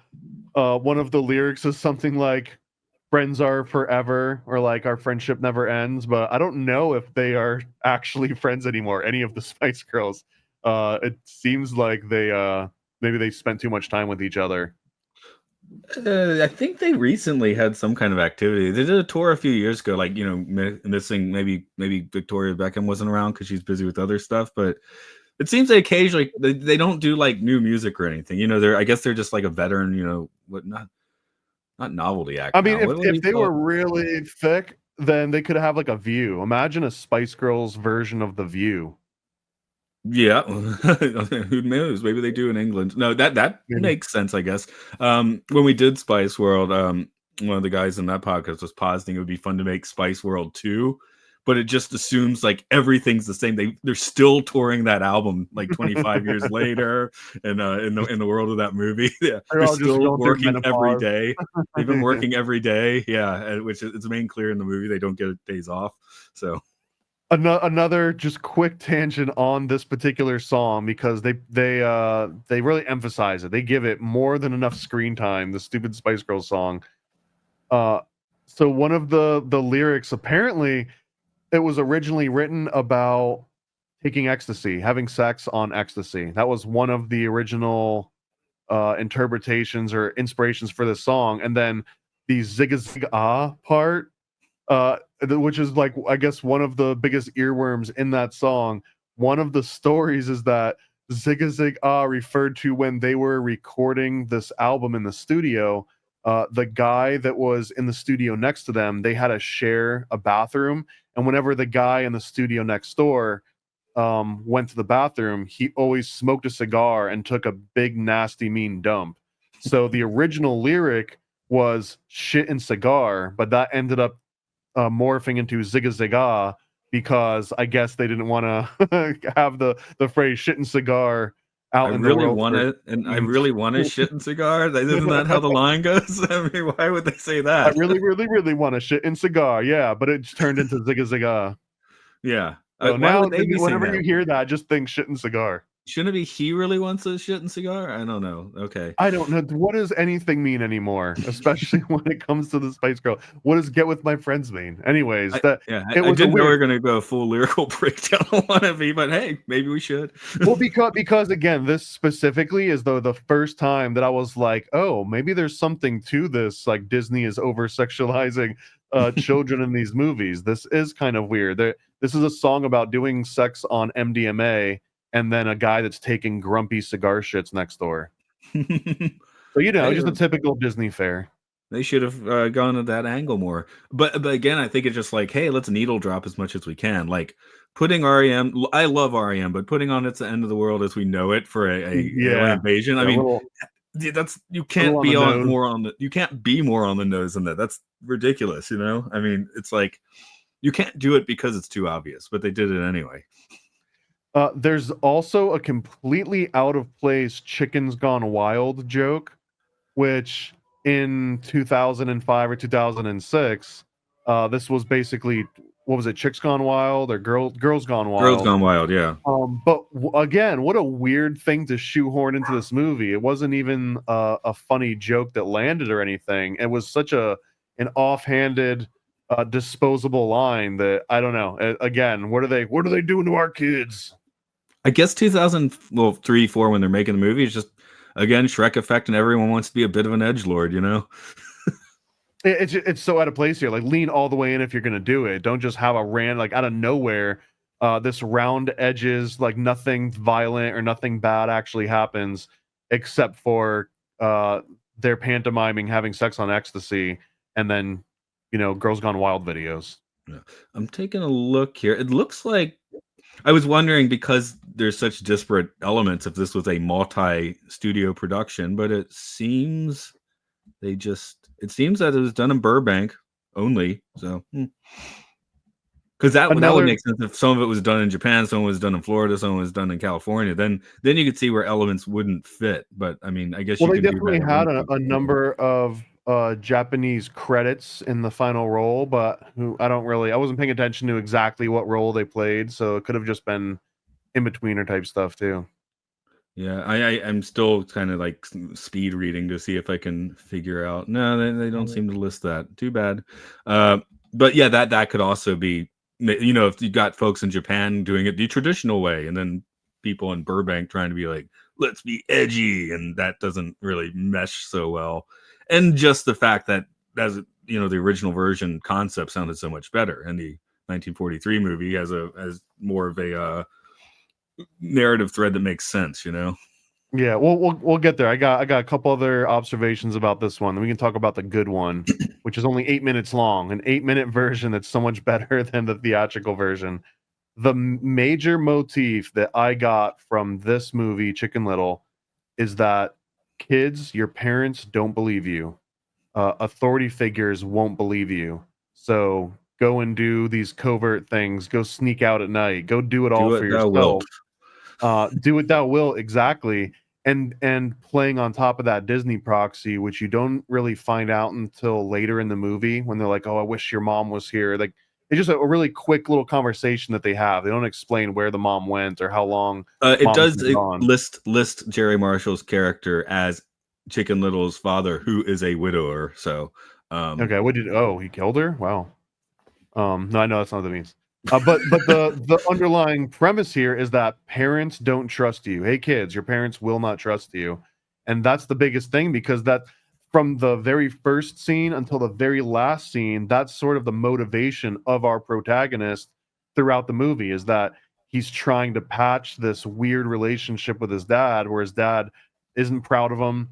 one of the lyrics is something like friends are forever, or like our friendship never ends, but I don't know if they are actually friends anymore, any of the Spice Girls. It seems like they maybe they spent too much time with each other. I think they recently had some kind of activity. They did a tour a few years ago, like, you know, missing maybe Victoria Beckham wasn't around because she's busy with other stuff, but it seems they occasionally they don't do like new music or anything. You know, I guess they're just like a veteran, you know, what not novelty act I mean, now. What do if you they call were really thick, then they could have like a View. Imagine a Spice Girls version of the View. Yeah, who knows? Maybe they do in England. No, that Yeah. makes sense, I guess. When we did Spice World, one of the guys in that podcast was positing it would be fun to make Spice World 2, but it just assumes like everything's the same. They're still touring that album like 25 years later, and in the world of that movie, yeah, They're they're all just still going through working every menopause. day. They've been working every day, yeah, which is it's made clear in the movie. They don't get days off, so. Another just quick tangent on this particular song, because they really emphasize it. They give it more than enough screen time. The stupid Spice Girls song. Uh, so one of the lyrics, apparently, it was originally written about taking ecstasy, having sex on ecstasy. That was one of the original interpretations or inspirations for this song. And then the zig zig ah part, which is like I guess one of the biggest earworms in that song. One of the stories is that Zig Zig Ah referred to when they were recording this album in the studio. The guy that was in the studio next to them, they had to share a bathroom, and whenever the guy in the studio next door went to the bathroom, he always smoked a cigar and took a big, nasty, mean dump. So the original lyric was shit and cigar, but that ended up morphing into Zigga Zigga, because I guess they didn't want to have the phrase shit and cigar out in the world. I really want a shit and cigar. Isn't that how the line goes? I mean, why would they say that? I really, really, really want a shit and cigar. Yeah, but it just turned into Zigga Zigga. Yeah. So Why now, would they be saying whenever that? you hear that, just think shit and cigar. Shouldn't it be he really wants a shit and cigar? I don't know. Okay. I don't know. What does anything mean anymore? Especially when it comes to the Spice Girl. What does get with my friends mean? Anyways, I it was didn't know we were weird. going to go full lyrical breakdown on one of me, but hey, maybe we should. Well, because again, this specifically is the first time that I was like, oh, maybe there's something to this. Like Disney is over sexualizing children in these movies. This is kind of weird. This is a song about doing sex on MDMA, and then a guy that's taking grumpy cigar shits next door. So Hey, just a typical Disney fare. they should have gone to that angle more. But again, I think it's just like, hey, let's needle drop as much as we can. Like putting REM, I love REM, but putting on It's the End of the World as we know it for a alien invasion. I mean, that's you can't be more on the nose than that. That's ridiculous, you know? I mean, it's like you can't do it because it's too obvious, but they did it anyway. There's also a completely out of place Chickens Gone Wild joke, which in 2005 or 2006, this was basically, what was it, Chicks Gone Wild or Girls Gone Wild? Girls Gone Wild, yeah. But again, what a weird thing to shoehorn into this movie. It wasn't even a funny joke that landed or anything. It was such an offhanded, disposable line that I don't know. Again, what are they doing to our kids? I guess 2003, 4 when they're making the movie is just again Shrek effect, and everyone wants to be a bit of an edgelord, you know. It's so out of place here. Like lean all the way in if you're gonna do it. Don't just have a like out of nowhere. This round edges, like nothing violent or nothing bad actually happens, except for they're pantomiming having sex on ecstasy, and then Girls Gone Wild videos. Yeah. I'm taking a look here. It looks like I was wondering, because there's such disparate elements, if this was a multi-studio production, but it seems that it was done in Burbank only. So, because that would make sense if some of it was done in Japan, some was done in Florida, some was done in California. Then you could see where elements wouldn't fit. But I mean, I guess Well, you they can do that. definitely had a number of Japanese credits in the final role, but I wasn't paying attention to exactly what role they played, so it could have just been in-betweener type stuff too. Yeah, I'm still kind of like speed reading to see if I can figure out. No, they don't seem to list that. Too bad. But yeah, that could also be, if you got folks in Japan doing it the traditional way, and then people in Burbank trying to be like, let's be edgy, and that doesn't really mesh so well. And just the fact that, as the original version concept sounded so much better, and the 1943 movie has more of a narrative thread that makes sense. Yeah, we'll get there. I got a couple other observations about this one. Then we can talk about the good one, which is only 8 minutes long, an 8-minute version that's so much better than the theatrical version. The major motif that I got from this movie, Chicken Little, is that kids, your parents don't believe you. Authority figures won't believe you. So go and do these covert things. Go sneak out at night. Go do it all for yourself. Do what thou wilt, exactly. And playing on top of that Disney proxy, which you don't really find out until later in the movie, when they're like, "Oh, I wish your mom was here." Like, it's just a really quick little conversation that they have. They don't explain where the mom went or how long. It does list Jerry Marshall's character as Chicken Little's father, who is a widower. So okay, he killed her? Wow. No, I know that's not what that means. But the underlying premise here is that parents don't trust you. Hey kids, your parents will not trust you. And that's the biggest thing, because that, from the very first scene until the very last scene, that's sort of the motivation of our protagonist throughout the movie, is that he's trying to patch this weird relationship with his dad, where his dad isn't proud of him,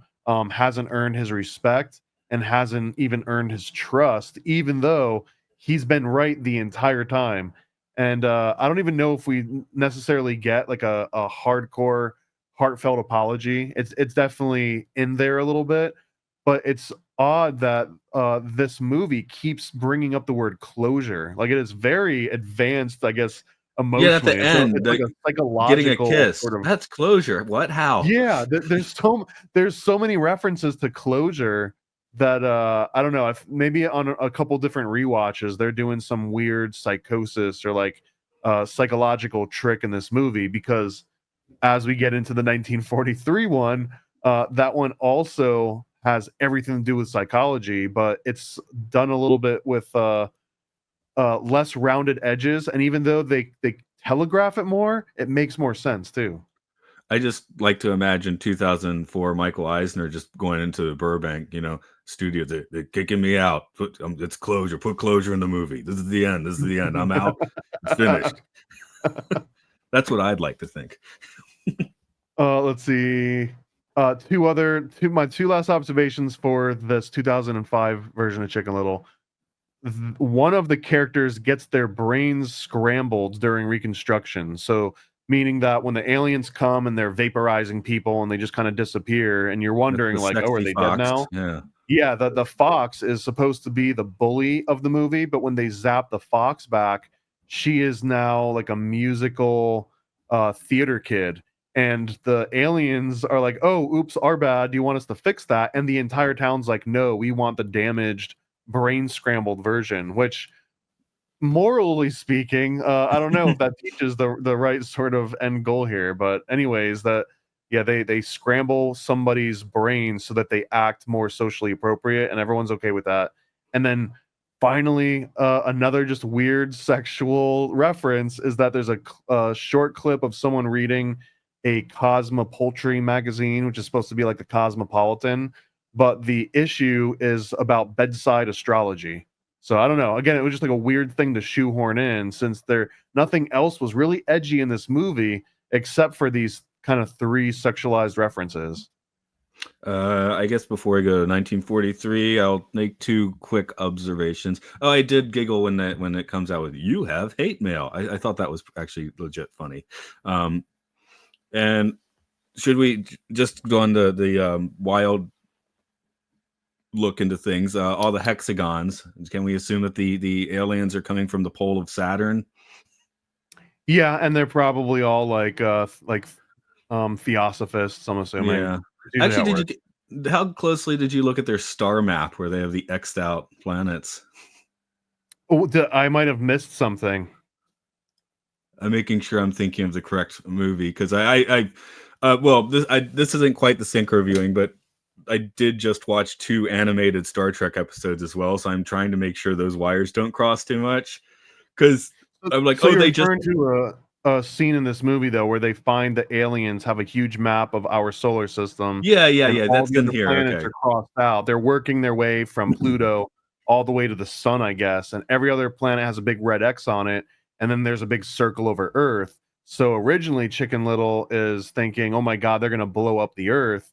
hasn't earned his respect, and hasn't even earned his trust, even though he's been right the entire time. And I don't even know if we necessarily get like a hardcore, heartfelt apology. It's definitely in there a little bit, but it's odd that this movie keeps bringing up the word closure. Like, it is very advanced, I guess, emotionally. Yeah, at the end, it's like a psychological getting a kiss. sort of. That's closure. What? How? Yeah, there's so many references to closure that I don't know, if maybe on a couple different rewatches they're doing some weird psychosis or like psychological trick in this movie, because as we get into the 1943 one, that one also has everything to do with psychology, but it's done a little bit with less rounded edges, and even though they telegraph it more, it makes more sense too. I just like to imagine 2004 Michael Eisner just going into the Burbank, studio. They're kicking me out. It's closure. Put closure in the movie. This is the end. This is the end. I'm out. It's finished. That's what I'd like to think. Let's see. My two last observations for this 2005 version of Chicken Little. One of the characters gets their brains scrambled during Reconstruction. So, meaning that when the aliens come and they're vaporizing people and they just kind of disappear, and you're wondering like, oh, are they dead now? Yeah. The fox is supposed to be the bully of the movie, but when they zap the fox back, she is now like a musical theater kid. And the aliens are like, oh, oops, our bad. Do you want us to fix that? And the entire town's like, no, we want the damaged, brain scrambled version, which, morally speaking, I don't know if that teaches the right sort of end goal here. But anyways, they scramble somebody's brain so that they act more socially appropriate, and everyone's okay with that. And then finally, another just weird sexual reference is that there's a short clip of someone reading a Cosmopoultry magazine, which is supposed to be like the Cosmopolitan, but the issue is about bedside astrology. So I don't know. Again, it was just like a weird thing to shoehorn in, since nothing else was really edgy in this movie except for these kind of 3 sexualized references. I guess before I go to 1943, I'll make two quick observations. Oh, I did giggle when it comes out with "You have hate mail." I thought that was actually legit funny. And should we just go on the wild look into things? All the hexagons. Can we assume that the aliens are coming from the pole of Saturn? Yeah, and they're probably all like theosophists, I'm assuming. Yeah. It's usually how it Actually, works. how closely did you look at their star map where they have the X'd out planets? Oh, I might have missed something. I'm making sure I'm thinking of the correct movie because this isn't quite the sync reviewing, but I did just watch two animated Star Trek episodes as well, so I'm trying to make sure those wires don't cross too much. Because I'm like, So oh, you're they just referring to a scene in this movie though, where they find the aliens have a huge map of our solar system. yeah, And all that's the in other here. planets Okay, are crossed out. They're working their way from Pluto all the way to the sun, I guess. And every other planet has a big red X on it, and then there's a big circle over Earth. So originally, Chicken Little is thinking, "Oh my God, they're going to blow up the Earth,"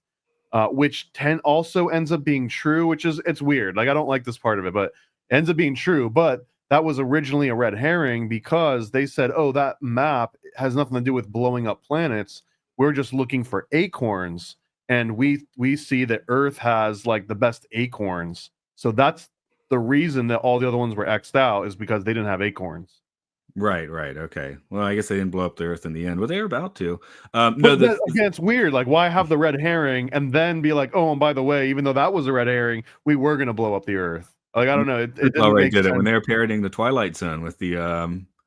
which also ends up being true. Which is it's weird. Like I don't like this part of it, but it ends up being true. But that was originally a red herring because they said, "Oh, that map has nothing to do with blowing up planets. We're just looking for acorns." And we see that Earth has like the best acorns. So that's the reason that all the other ones were X'd out is because they didn't have acorns. right, okay. Well, I guess they didn't blow up the Earth in the end, but they were about to. No, But again, it's weird. Like, why have the red herring and then be like, "Oh, and by the way, even though that was a red herring, we were going to blow up the Earth." Like, I don't know. It didn't Alright make did it sense. when they were parodying the Twilight Zone with the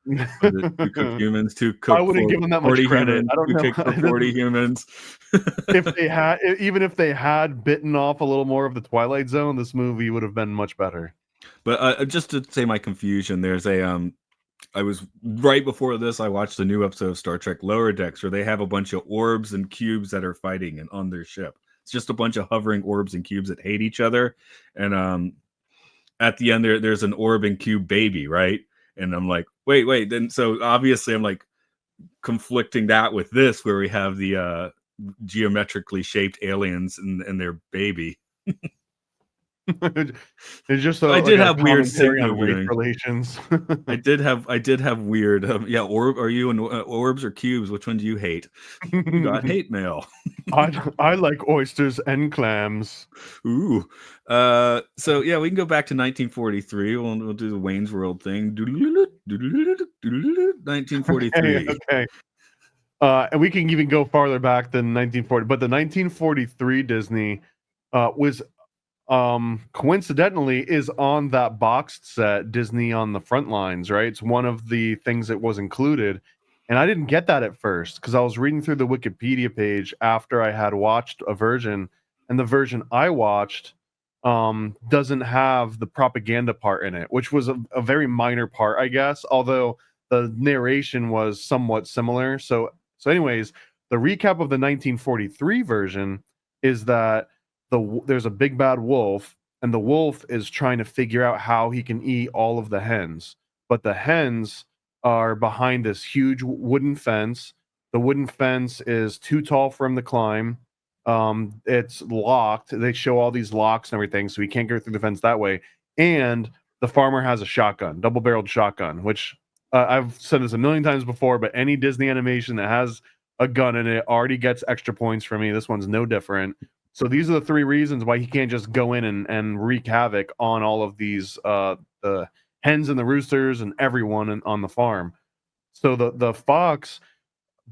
was it two cooked humans, two I cooked wouldn't for give them that much 40 credit. humans, I don't two know. cooked for 40 humans. If they had, even if they had bitten off a little more of the Twilight Zone, this movie would have been much better. But just to say my confusion, there's I was right before this. I watched a new episode of Star Trek Lower Decks where they have a bunch of orbs and cubes that are fighting and on their ship. It's just a bunch of hovering orbs and cubes that hate each other. And at the end, there's an orb and cube baby, right? And I'm like, wait. Then so obviously I'm like conflicting that with this, where we have the geometrically shaped aliens and their baby. It's just I like did a have weird commentary on race signal. relations. I did have weird. Are you in orbs or cubes? Which one do you hate? You got hate mail. I like oysters and clams. Ooh. So yeah, we can go back to 1943. We'll do the Wayne's World thing. 1943. Okay. And we can even go farther back than 1940, but the 1943 Disney was coincidentally is on that boxed set Disney on the Front Lines, right? It's one of the things that was included. And I didn't get that at first because I was reading through the Wikipedia page after I had watched a version, and the version I watched doesn't have the propaganda part in it, which was a very minor part, I guess, although the narration was somewhat similar. So anyways, the recap of the 1943 version is that there's a big bad wolf, and the wolf is trying to figure out how he can eat all of the hens, but the hens are behind this huge wooden fence. The wooden fence is too tall for him to climb. It's locked. They show all these locks and everything, so he can't go through the fence that way. And the farmer has a shotgun, double-barreled shotgun, which I've said this a million times before, but any Disney animation that has a gun in it already gets extra points for me. This one's no different. So these are the three reasons why he can't just go in and wreak havoc on all of these the hens and the roosters and everyone on the farm. So the fox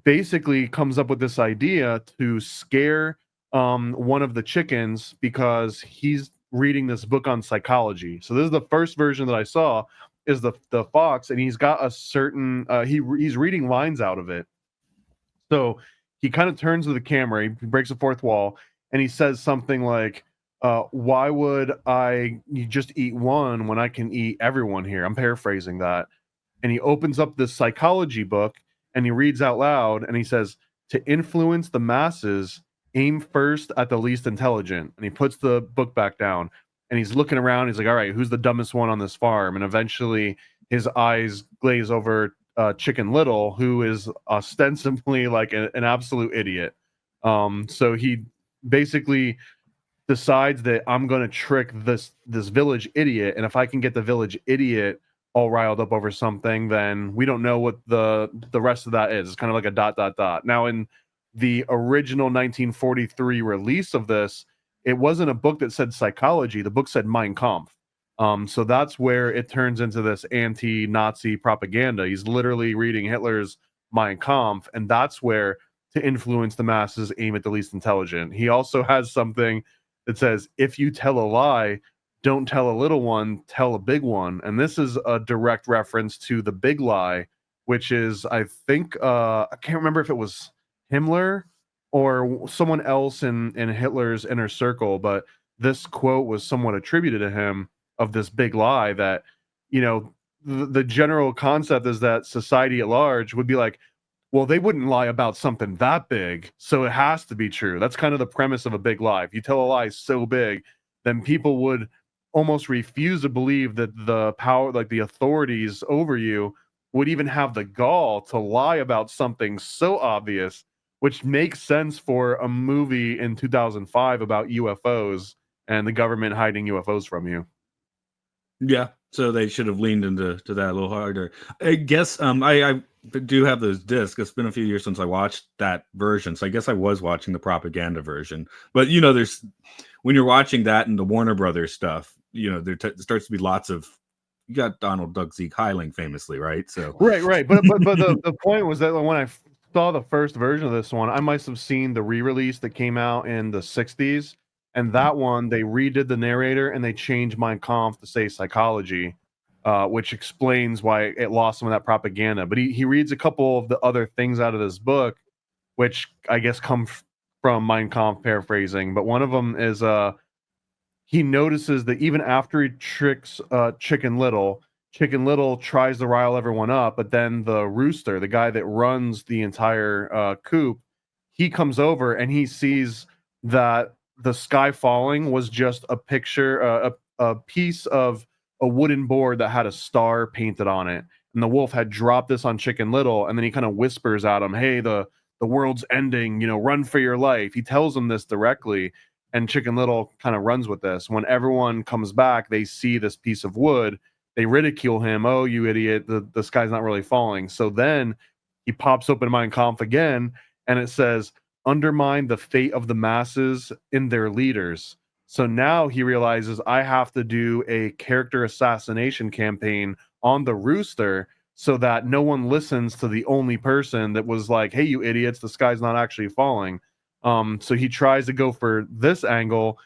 basically comes up with this idea to scare one of the chickens because he's reading this book on psychology. So this is the first version that I saw is the fox, and he's got a certain he's reading lines out of it. So he kind of turns to the camera, he breaks the fourth wall, and he says something like, why would you just eat one when I can eat everyone here? I'm paraphrasing that. And he opens up this psychology book and he reads out loud and he says, to influence the masses, aim first at the least intelligent. And he puts the book back down and he's looking around. He's like, all right, who's the dumbest one on this farm? And eventually his eyes glaze over Chicken Little, who is ostensibly like an absolute idiot. So he basically decides that I'm going to trick this village idiot, and if I can get the village idiot all riled up over something, then we don't know what the rest of that is. It's kind of like a dot dot dot. Now, in the original 1943 release of this, it wasn't a book that said psychology. The book said Mein Kampf. So that's where it turns into this anti-Nazi propaganda. He's literally reading Hitler's Mein Kampf, and that's where, to influence the masses, aim at the least intelligent. He also has something that says, if you tell a lie, don't tell a little one, tell a big one. And this is a direct reference to The Big Lie, which is, I think, I can't remember if it was Himmler or someone else in Hitler's inner circle, but this quote was somewhat attributed to him, of this big lie that, you know, the general concept is that society at large would be like, well, they wouldn't lie about something that big, so it has to be true. That's kind of the premise of a big lie. If you tell a lie so big, then people would almost refuse to believe that the power, like the authorities over you, would even have the gall to lie about something so obvious, which makes sense for a movie in 2005 about UFOs and the government hiding UFOs from you. Yeah, so they should have leaned into that a little harder. I guess I do have those discs. It's been a few years since I watched that version, so I guess I was watching the propaganda version. But you know, there's when you're watching that and the Warner Brothers stuff, you know, there starts to be lots of, you got Donald Duck Zeke Heiling famously, right? So right. But the point was that when I saw the first version of this one, I must have seen the re-release that came out in the 60s. And that one, they redid the narrator and they changed Mein Kampf to say psychology, which explains why it lost some of that propaganda. But he reads a couple of the other things out of this book, which I guess come from Mein Kampf paraphrasing. But one of them is he notices that even after he tricks Chicken Little tries to rile everyone up, but then the rooster, the guy that runs the entire coop, he comes over and he sees that the sky falling was just a picture, a piece of a wooden board that had a star painted on it. And the wolf had dropped this on Chicken Little, and then he kind of whispers at him, hey, the world's ending, you know, run for your life. He tells him this directly, and Chicken Little kind of runs with this. When everyone comes back, they see this piece of wood. They ridicule him. Oh, you idiot, the sky's not really falling. So then he pops open Mein Kampf again, and it says, undermine the fate of the masses in their leaders. So now he realizes, I have to do a character assassination campaign on the rooster so that no one listens to the only person that was like, hey, you idiots, the sky's not actually falling. So he tries to go for this angle.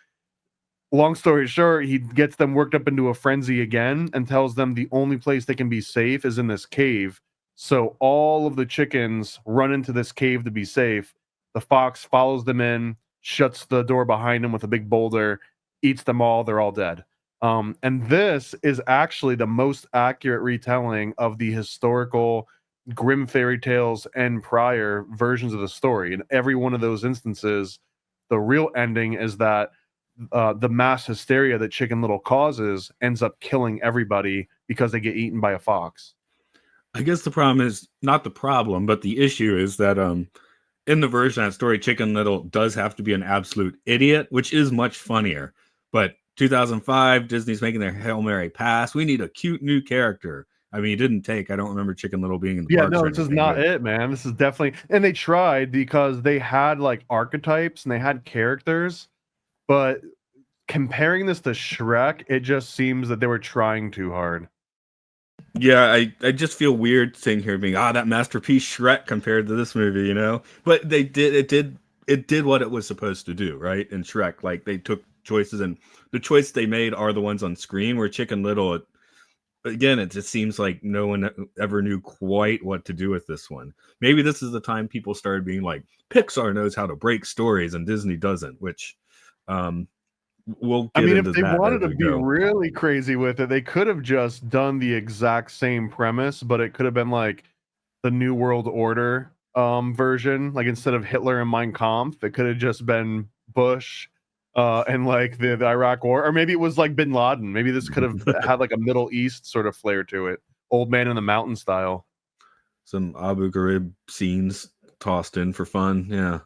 Long story short, he gets them worked up into a frenzy again and tells them the only place they can be safe is in this cave. So all of the chickens run into this cave to be safe. The fox follows them in, shuts the door behind them with a big boulder, eats them all. They're all dead. And this is actually the most accurate retelling of the historical Grimm fairy tales and prior versions of the story. In every one of those instances, the real ending is that the mass hysteria that Chicken Little causes ends up killing everybody because they get eaten by a fox. I guess the problem is not the problem, but the issue is that in the version of that story, Chicken Little does have to be an absolute idiot, which is much funnier. But 2005, Disney's making their Hail Mary pass. We need a cute new character. I mean, it didn't take. I don't remember Chicken Little being in the parks. No, this is not it, man. This is definitely, and they tried because they had like archetypes and they had characters, but comparing this to Shrek, it just seems that they were trying too hard. Yeah, I just feel weird sitting here being, that masterpiece Shrek compared to this movie, you know? But it did what it was supposed to do, right? In Shrek, like they took choices, and the choices they made are the ones on screen. Where Chicken Little, again, it just seems like no one ever knew quite what to do with this one. Maybe this is the time people started being like, Pixar knows how to break stories and Disney doesn't, which we'll get into if they that wanted to we be go. really crazy with it, they could have just done the exact same premise, but it could have been like the New World Order version. Like instead of Hitler and Mein Kampf, it could have just been Bush and like the Iraq War, or maybe it was like Bin Laden. Maybe this could have had like a Middle East sort of flair to it, Old Man in the Mountain style. Some Abu Ghraib scenes tossed in for fun, yeah.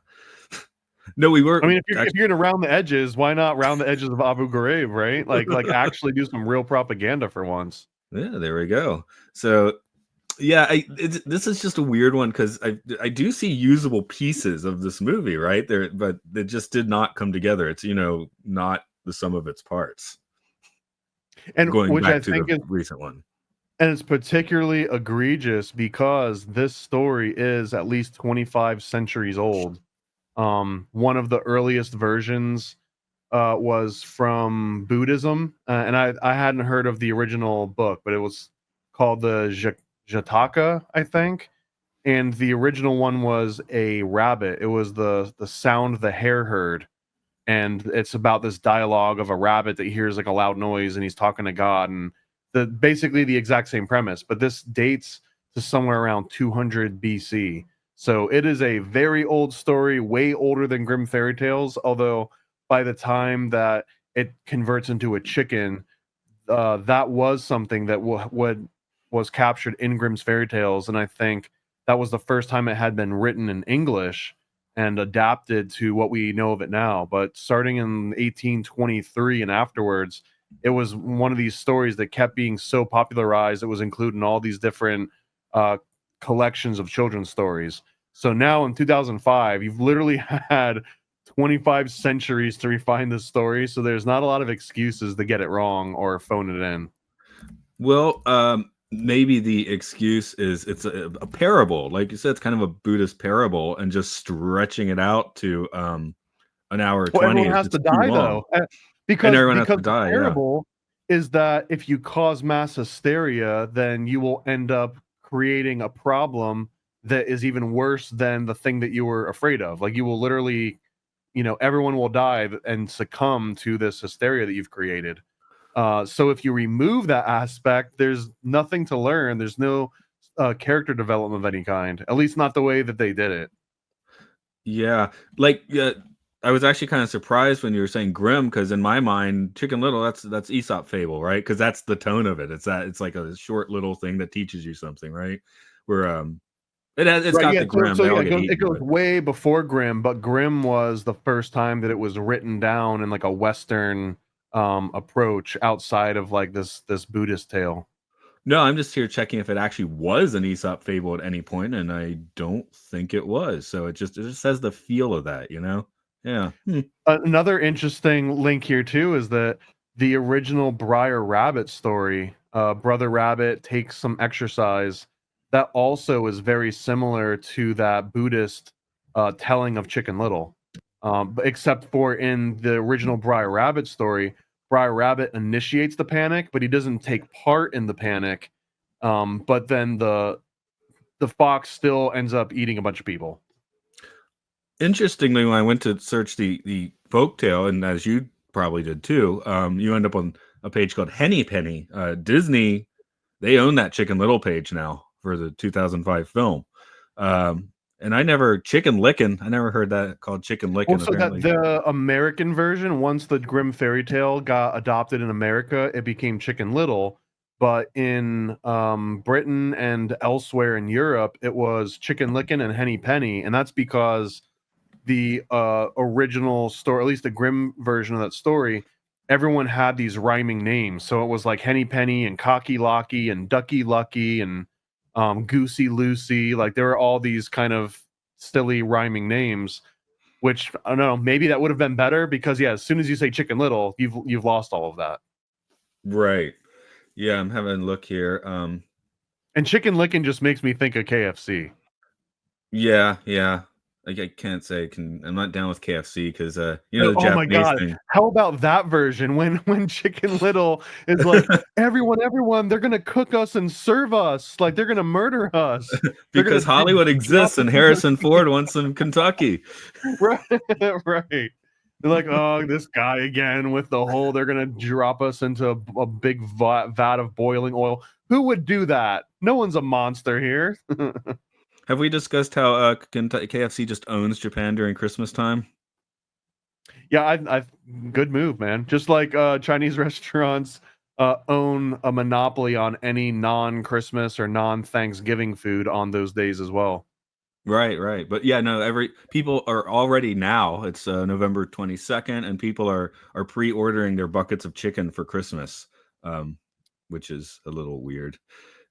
No, we were I mean, if actually. you're gonna round the edges, why not round the edges of Abu Ghraib, right? Like actually do some real propaganda for once. Yeah, there we go. So yeah, this is just a weird one because I do see usable pieces of this movie right there, but it just did not come together. It's not the sum of its parts. And Going which I back to think the is recent one. and it's particularly egregious because this story is at least 25 centuries old. One of the earliest versions was from Buddhism, and I hadn't heard of the original book, but it was called the Jataka, I think. And the original one was a rabbit. It was the sound the hare heard, and it's about this dialogue of a rabbit that hears like a loud noise, and he's talking to God, and basically the exact same premise. But this dates to somewhere around 200 BC. So it is a very old story, way older than Grimm fairy tales. Although by the time that it converts into a chicken, that was something that was captured in Grimm's fairy tales, and I think that was the first time it had been written in English and adapted to what we know of it now. But starting in 1823 and afterwards, it was one of these stories that kept being so popularized. It was included in all these different uh, collections of children's stories. So now in 2005, you've literally had 25 centuries to refine this story. So there's not a lot of excuses to get it wrong or phone it in. Well, maybe the excuse is it's a parable, like you said. It's kind of a Buddhist parable, and just stretching it out to an hour Well, 20 everyone is has to just too die long, though, and because everyone has to the die. Yeah. parable is that if you cause mass hysteria, then you will end up creating a problem that is even worse than the thing that you were afraid of. Like you will literally, everyone will die and succumb to this hysteria that you've created. So if you remove that aspect, there's nothing to learn. There's no character development of any kind, at least not the way that they did it. Yeah, like I was actually kind of surprised when you were saying Grimm, because in my mind, Chicken Little, that's Aesop fable, right? Because that's the tone of it. It's like a short little thing that teaches you something, right? Where it's Right. got Yeah. the So, Grimm, so they yeah, all it get goes, it eaten, goes but way before Grimm, but Grimm was the first time that it was written down in like a Western approach outside of like this Buddhist tale. no, I'm just here checking if it actually was an Aesop fable at any point, and I don't think it was. So it just has the feel of that, you know? Yeah. Another interesting link here too is that the original Briar Rabbit story, Brother Rabbit takes some exercise, that also is very similar to that Buddhist telling of Chicken Little. Except for in the original Briar Rabbit story, Briar Rabbit initiates the panic, but he doesn't take part in the panic. But then the fox still ends up eating a bunch of people. Interestingly, when I went to search the folktale, and as you probably did too, you end up on a page called Henny Penny. Disney, they own that Chicken Little page now for the 2005 film. And I never Chicken Lickin'. I never heard that called Chicken Well, Lickin'. so that Apparently, the American version, once the Grimm fairy tale got adopted in America, it became Chicken Little. But in Britain and elsewhere in Europe, it was Chicken Licken and Henny Penny, and that's because the original story, at least the Grimm version of that story, everyone had these rhyming names. So it was like Henny Penny and Cocky Locky and Ducky Lucky and Goosey Lucy. Like there were all these kind of silly rhyming names, which I don't know, maybe that would have been better because yeah, as soon as you say Chicken Little, you've lost all of that. right? Yeah, I'm having a look here. And Chicken Licken just makes me think of KFC. Yeah, yeah. Like I can't say I'm not down with KFC because the Oh my Japanese god. thing. How about that version when Chicken Little is like, everyone, they're gonna cook us and serve us. Like they're gonna murder us. They're Because gonna Hollywood drop exists us and Harrison Ford wants some Kentucky. right, right. They're like, oh, this guy again with the whole, they're gonna drop us into a big vat of boiling oil. Who would do that? No one's a monster here. Have we discussed how KFC just owns Japan during Christmas time? Yeah, I good move, man. Just like Chinese restaurants own a monopoly on any non-Christmas or non-Thanksgiving food on those days as well. Right. But yeah, no, every people are already now. It's November 22nd, and people are pre-ordering their buckets of chicken for Christmas, um, which is a little weird.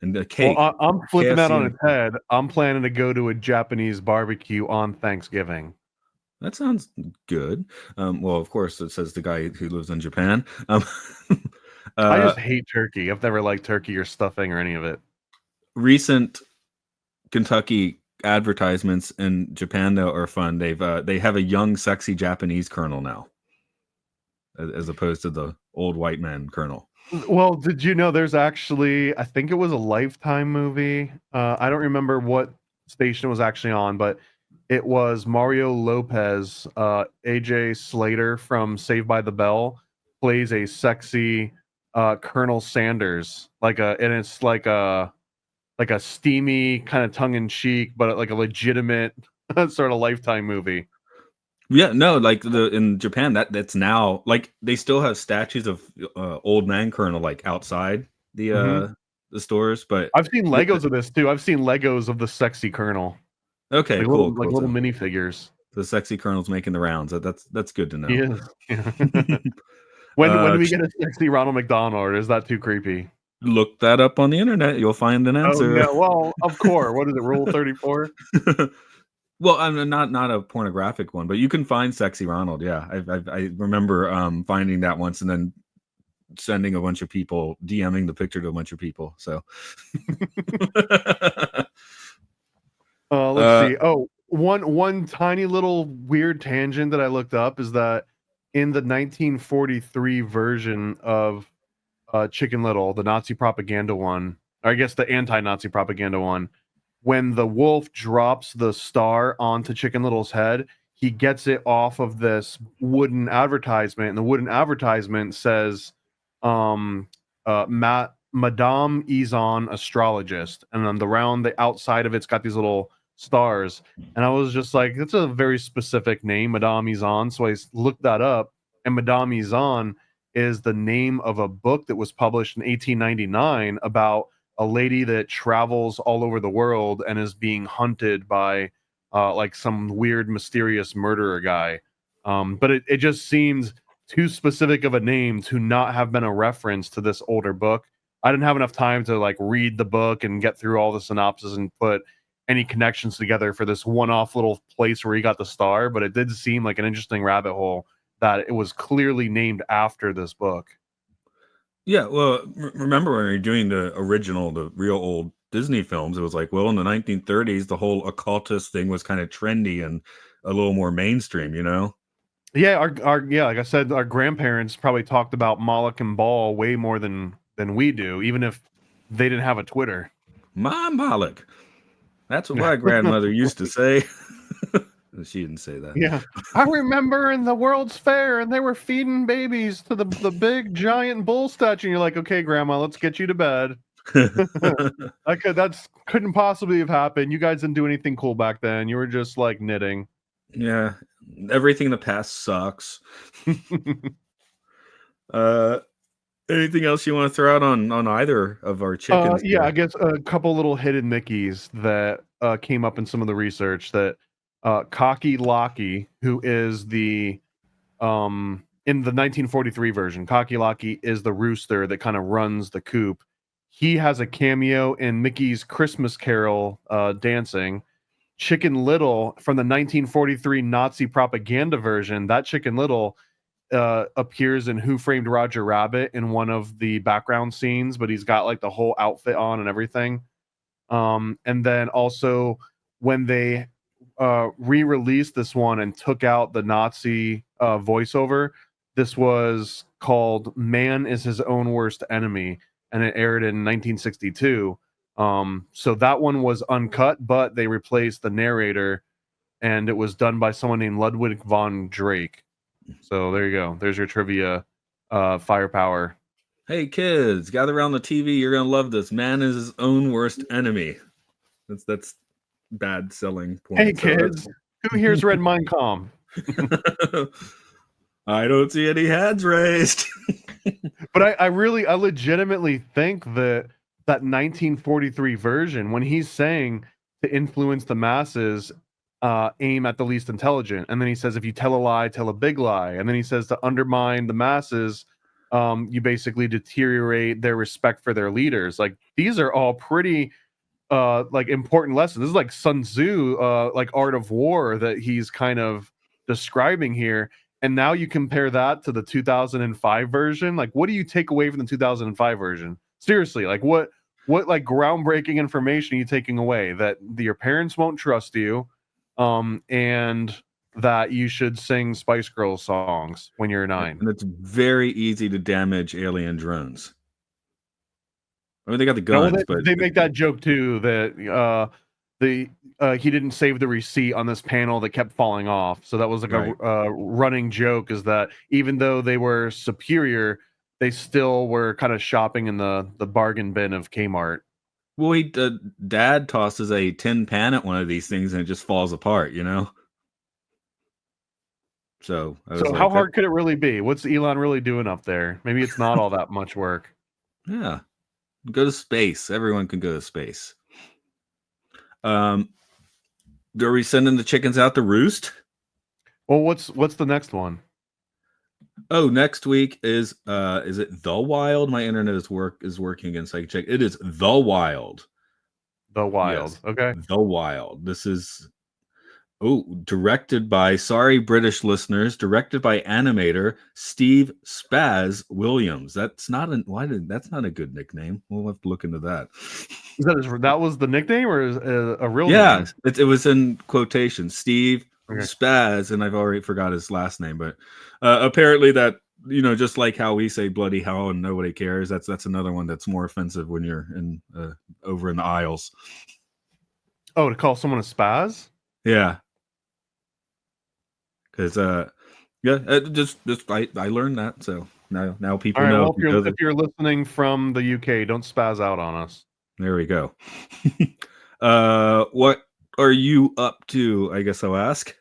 And the Well, cake, I'm flipping that KFC, on and its head. I'm planning to go to a Japanese barbecue on Thanksgiving. that sounds good. Well, of course, it says the guy who lives in Japan. I Uh, just hate turkey. I've never liked turkey or stuffing or any of it. recent Kentucky advertisements in Japan though are fun. They have a young, sexy Japanese colonel now, as opposed to the old white man colonel. Well, did you know there's actually, I think it was a Lifetime movie. I don't remember what station it was actually on, but it was Mario Lopez, AJ Slater from Saved by the Bell plays a sexy Colonel Sanders, and it's like a steamy kind of tongue in cheek, but like a legitimate sort of Lifetime movie. Yeah, no, like in Japan that's now like they still have statues of old man colonel like outside Mhm. the stores, but I've seen the Legos of this too. I've seen Legos of the sexy Colonel, okay, like cool. little So minifigures. the sexy colonel's making the rounds. That's good to He know. is. Yeah. When do we get a sexy Ronald McDonald, or is that too creepy? Look that up on the internet. You'll find an Oh answer. no! Well, of course. What is it? Rule 34. Well, I'm not a pornographic one, but you can find sexy Ronald. Yeah, I remember finding that once and then sending a bunch of people DMing the picture to a bunch of people. So, Let's see. Oh, one tiny little weird tangent that I looked up is that in the 1943 version of Chicken Little, the Nazi propaganda one, or I guess the anti-Nazi propaganda one, when the wolf drops the star onto Chicken Little's head, he gets it off of this wooden advertisement, and the wooden advertisement says, Madame Izon astrologist, and then the outside of it's got these little stars, and I was just like, that's a very specific name, Madame Izon. So I looked that up, and Madame Izon is the name of a book that was published in 1899 about a lady that travels all over the world and is being hunted by like some weird mysterious murderer guy. But it just seems too specific of a name to not have been a reference to this older book. I didn't have enough time to like read the book and get through all the synopsis and put any connections together for this one-off little place where he got the star, but it did seem like an interesting rabbit hole that it was clearly named after this book. yeah. Well, remember when you're doing the real old Disney films? It was like, well, in the 1930s, the whole occultist thing was kind of trendy and a little more mainstream, you know? Yeah, our yeah, like I said, our grandparents probably talked about Moloch and Baal way more than we do, even if they didn't have a Twitter. My Moloch. That's what my grandmother used to say. She didn't say that. Yeah, I remember in the World's Fair, and they were feeding babies to the big giant bull statue. And you're like, okay, Grandma, let's get you to bed. Couldn't possibly have happened. You guys didn't do anything cool back then. You were just like knitting. Yeah, everything in the past sucks. Anything else you want to throw out on either of our chickens? Yeah, I guess a couple little hidden Mickeys that came up in some of the research that Cocky Locky, who is the in the 1943 version, Cocky Locky is the rooster that kind of runs the coop. He has a cameo in Mickey's Christmas Carol dancing. Chicken Little from the 1943 Nazi propaganda version, that Chicken Little appears in Who Framed Roger Rabbit in one of the background scenes, but he's got like the whole outfit on and everything. And then also when they re-released this one and took out the Nazi voiceover, this was called Man is His Own Worst Enemy, and it aired in 1962. So that one was uncut, but they replaced the narrator, and it was done by someone named Ludwig von Drake. So there you go. There's your trivia firepower. Hey kids, gather around the TV. You're gonna love this. Man is his own worst enemy. That's bad selling point. Hey kids, who here's read Mein Kampf? I don't see any hands raised. But I legitimately think that 1943 version, when he's saying to influence the masses, aim at the least intelligent. And then he says, if you tell a lie, tell a big lie. And then he says to undermine the masses, you basically deteriorate their respect for their leaders. Like, these are all pretty like important lessons. This is like Sun Tzu, like Art of War that he's kind of describing here. And now you compare that to the 2005 version. Like, what do you take away from the 2005 version? Seriously, like what like groundbreaking information are you taking away? That your parents won't trust you, and that you should sing Spice Girls songs when you're 9. And it's very easy to damage alien drones. I mean, they got the guns, but they make that joke too that he didn't save the receipt on this panel that kept falling off. So that was like a running joke, is that even though they were superior, they still were kind of shopping in the bargain bin of Kmart. Well, Dad tosses a tin pan at one of these things and it just falls apart, you know? So how hard could it really be? What's Elon really doing up there? Maybe it's not all that much work. Yeah. Go to space. Everyone can go to space. Are we sending the chickens out to roost? Well, what's the next one? Oh, next week is it The Wild? My internet is working again, so I can check. It is The Wild. The Wild. Yes. Okay. The Wild. This is directed by, sorry British listeners, directed by animator Steve Spaz Williams. That's not a good nickname. We'll have to look into that. That was the nickname, or is a real name? Yeah, it was in quotation. Steve Spaz, and I've already forgot his last name, but apparently that, you know, just like how we say bloody hell and nobody cares, that's another one that's more offensive when you're in over in the aisles. Oh, to call someone a spaz? Yeah. Because I learned that, so now people know. Well, if you're listening from the UK, don't spaz out on us. There we go. What are you up to? I guess I'll ask.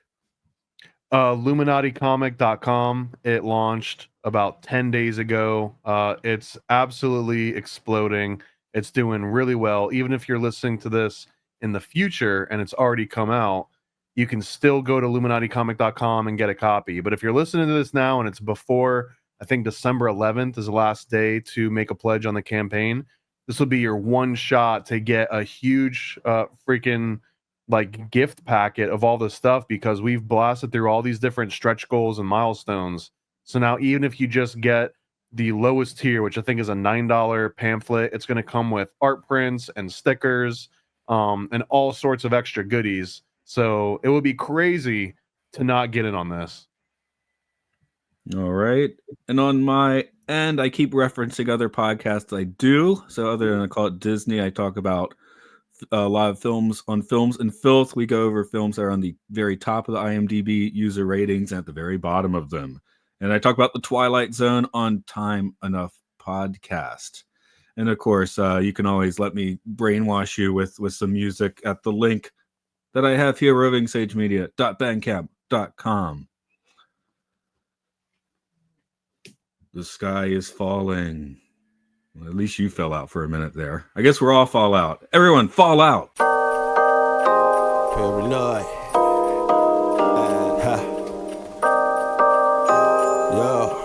Illuminaticomic.com. It launched about 10 days ago. It's absolutely exploding. It's doing really well. Even if you're listening to this in the future and it's already come out, you can still go to illuminaticomic.com and get a copy. But if you're listening to this now and it's before, I think December 11th is the last day to make a pledge on the campaign, this will be your one shot to get a huge freaking like gift packet of all this stuff, because we've blasted through all these different stretch goals and milestones. So now even if you just get the lowest tier, which I think is a $9 pamphlet, it's going to come with art prints and stickers and all sorts of extra goodies. So it would be crazy to not get in on this. All right. And on my end, I keep referencing other podcasts I do. So other than I call it Disney, I talk about a lot of films on Films and Filth. We go over films that are on the very top of the IMDb user ratings and at the very bottom of them. And I talk about The Twilight Zone on Time Enough podcast. And of course, you can always let me brainwash you with some music at the link that I have here, rovingsagemedia.bandcamp.com. The sky is falling. Well, at least you fell out for a minute there. I guess we're all fall out. Everyone, fall out. Paranoid. Yo.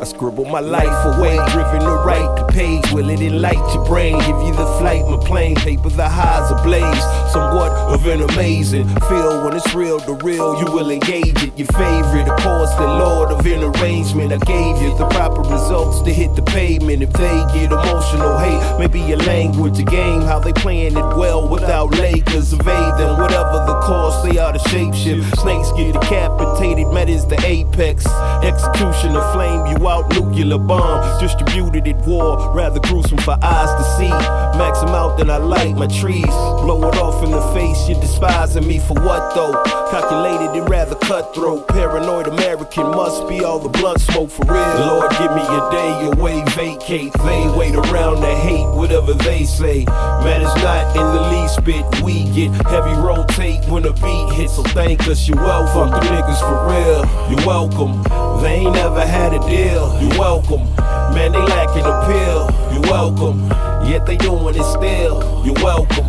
I scribble my life away, driven to write the page. Will it enlighten your brain? Give you the flight, my plane, paper the highs ablaze. Somewhat of an amazing feel when it's real to real. You will engage it. Your favorite, of course, the Lord of an arrangement. I gave you the proper results to hit the pavement. If they get emotional, hey, maybe your language, a game, how they playing it well without Lakers. Evade them, whatever the cost, they are the shapeshift. Snakes get decapitated, met is the apex. Execution of flame you out, nuclear bomb distributed at war, rather gruesome for eyes to see. Max them out, then I light my trees. Blow it off in the face, you're despising me for what though? Calculated and rather cutthroat. Paranoid American must be all the blunt smoke for real. Lord, give me a day away, vacate. They wait around to hate whatever they say. Matters not in the least bit. We get heavy rotate when a beat hits, so thank us, you're welcome. Fuck the niggas for real, you're welcome. They ain't never had a deal. You're welcome. Man, they lacking appeal. You're welcome. Yet they doing it still. You're welcome.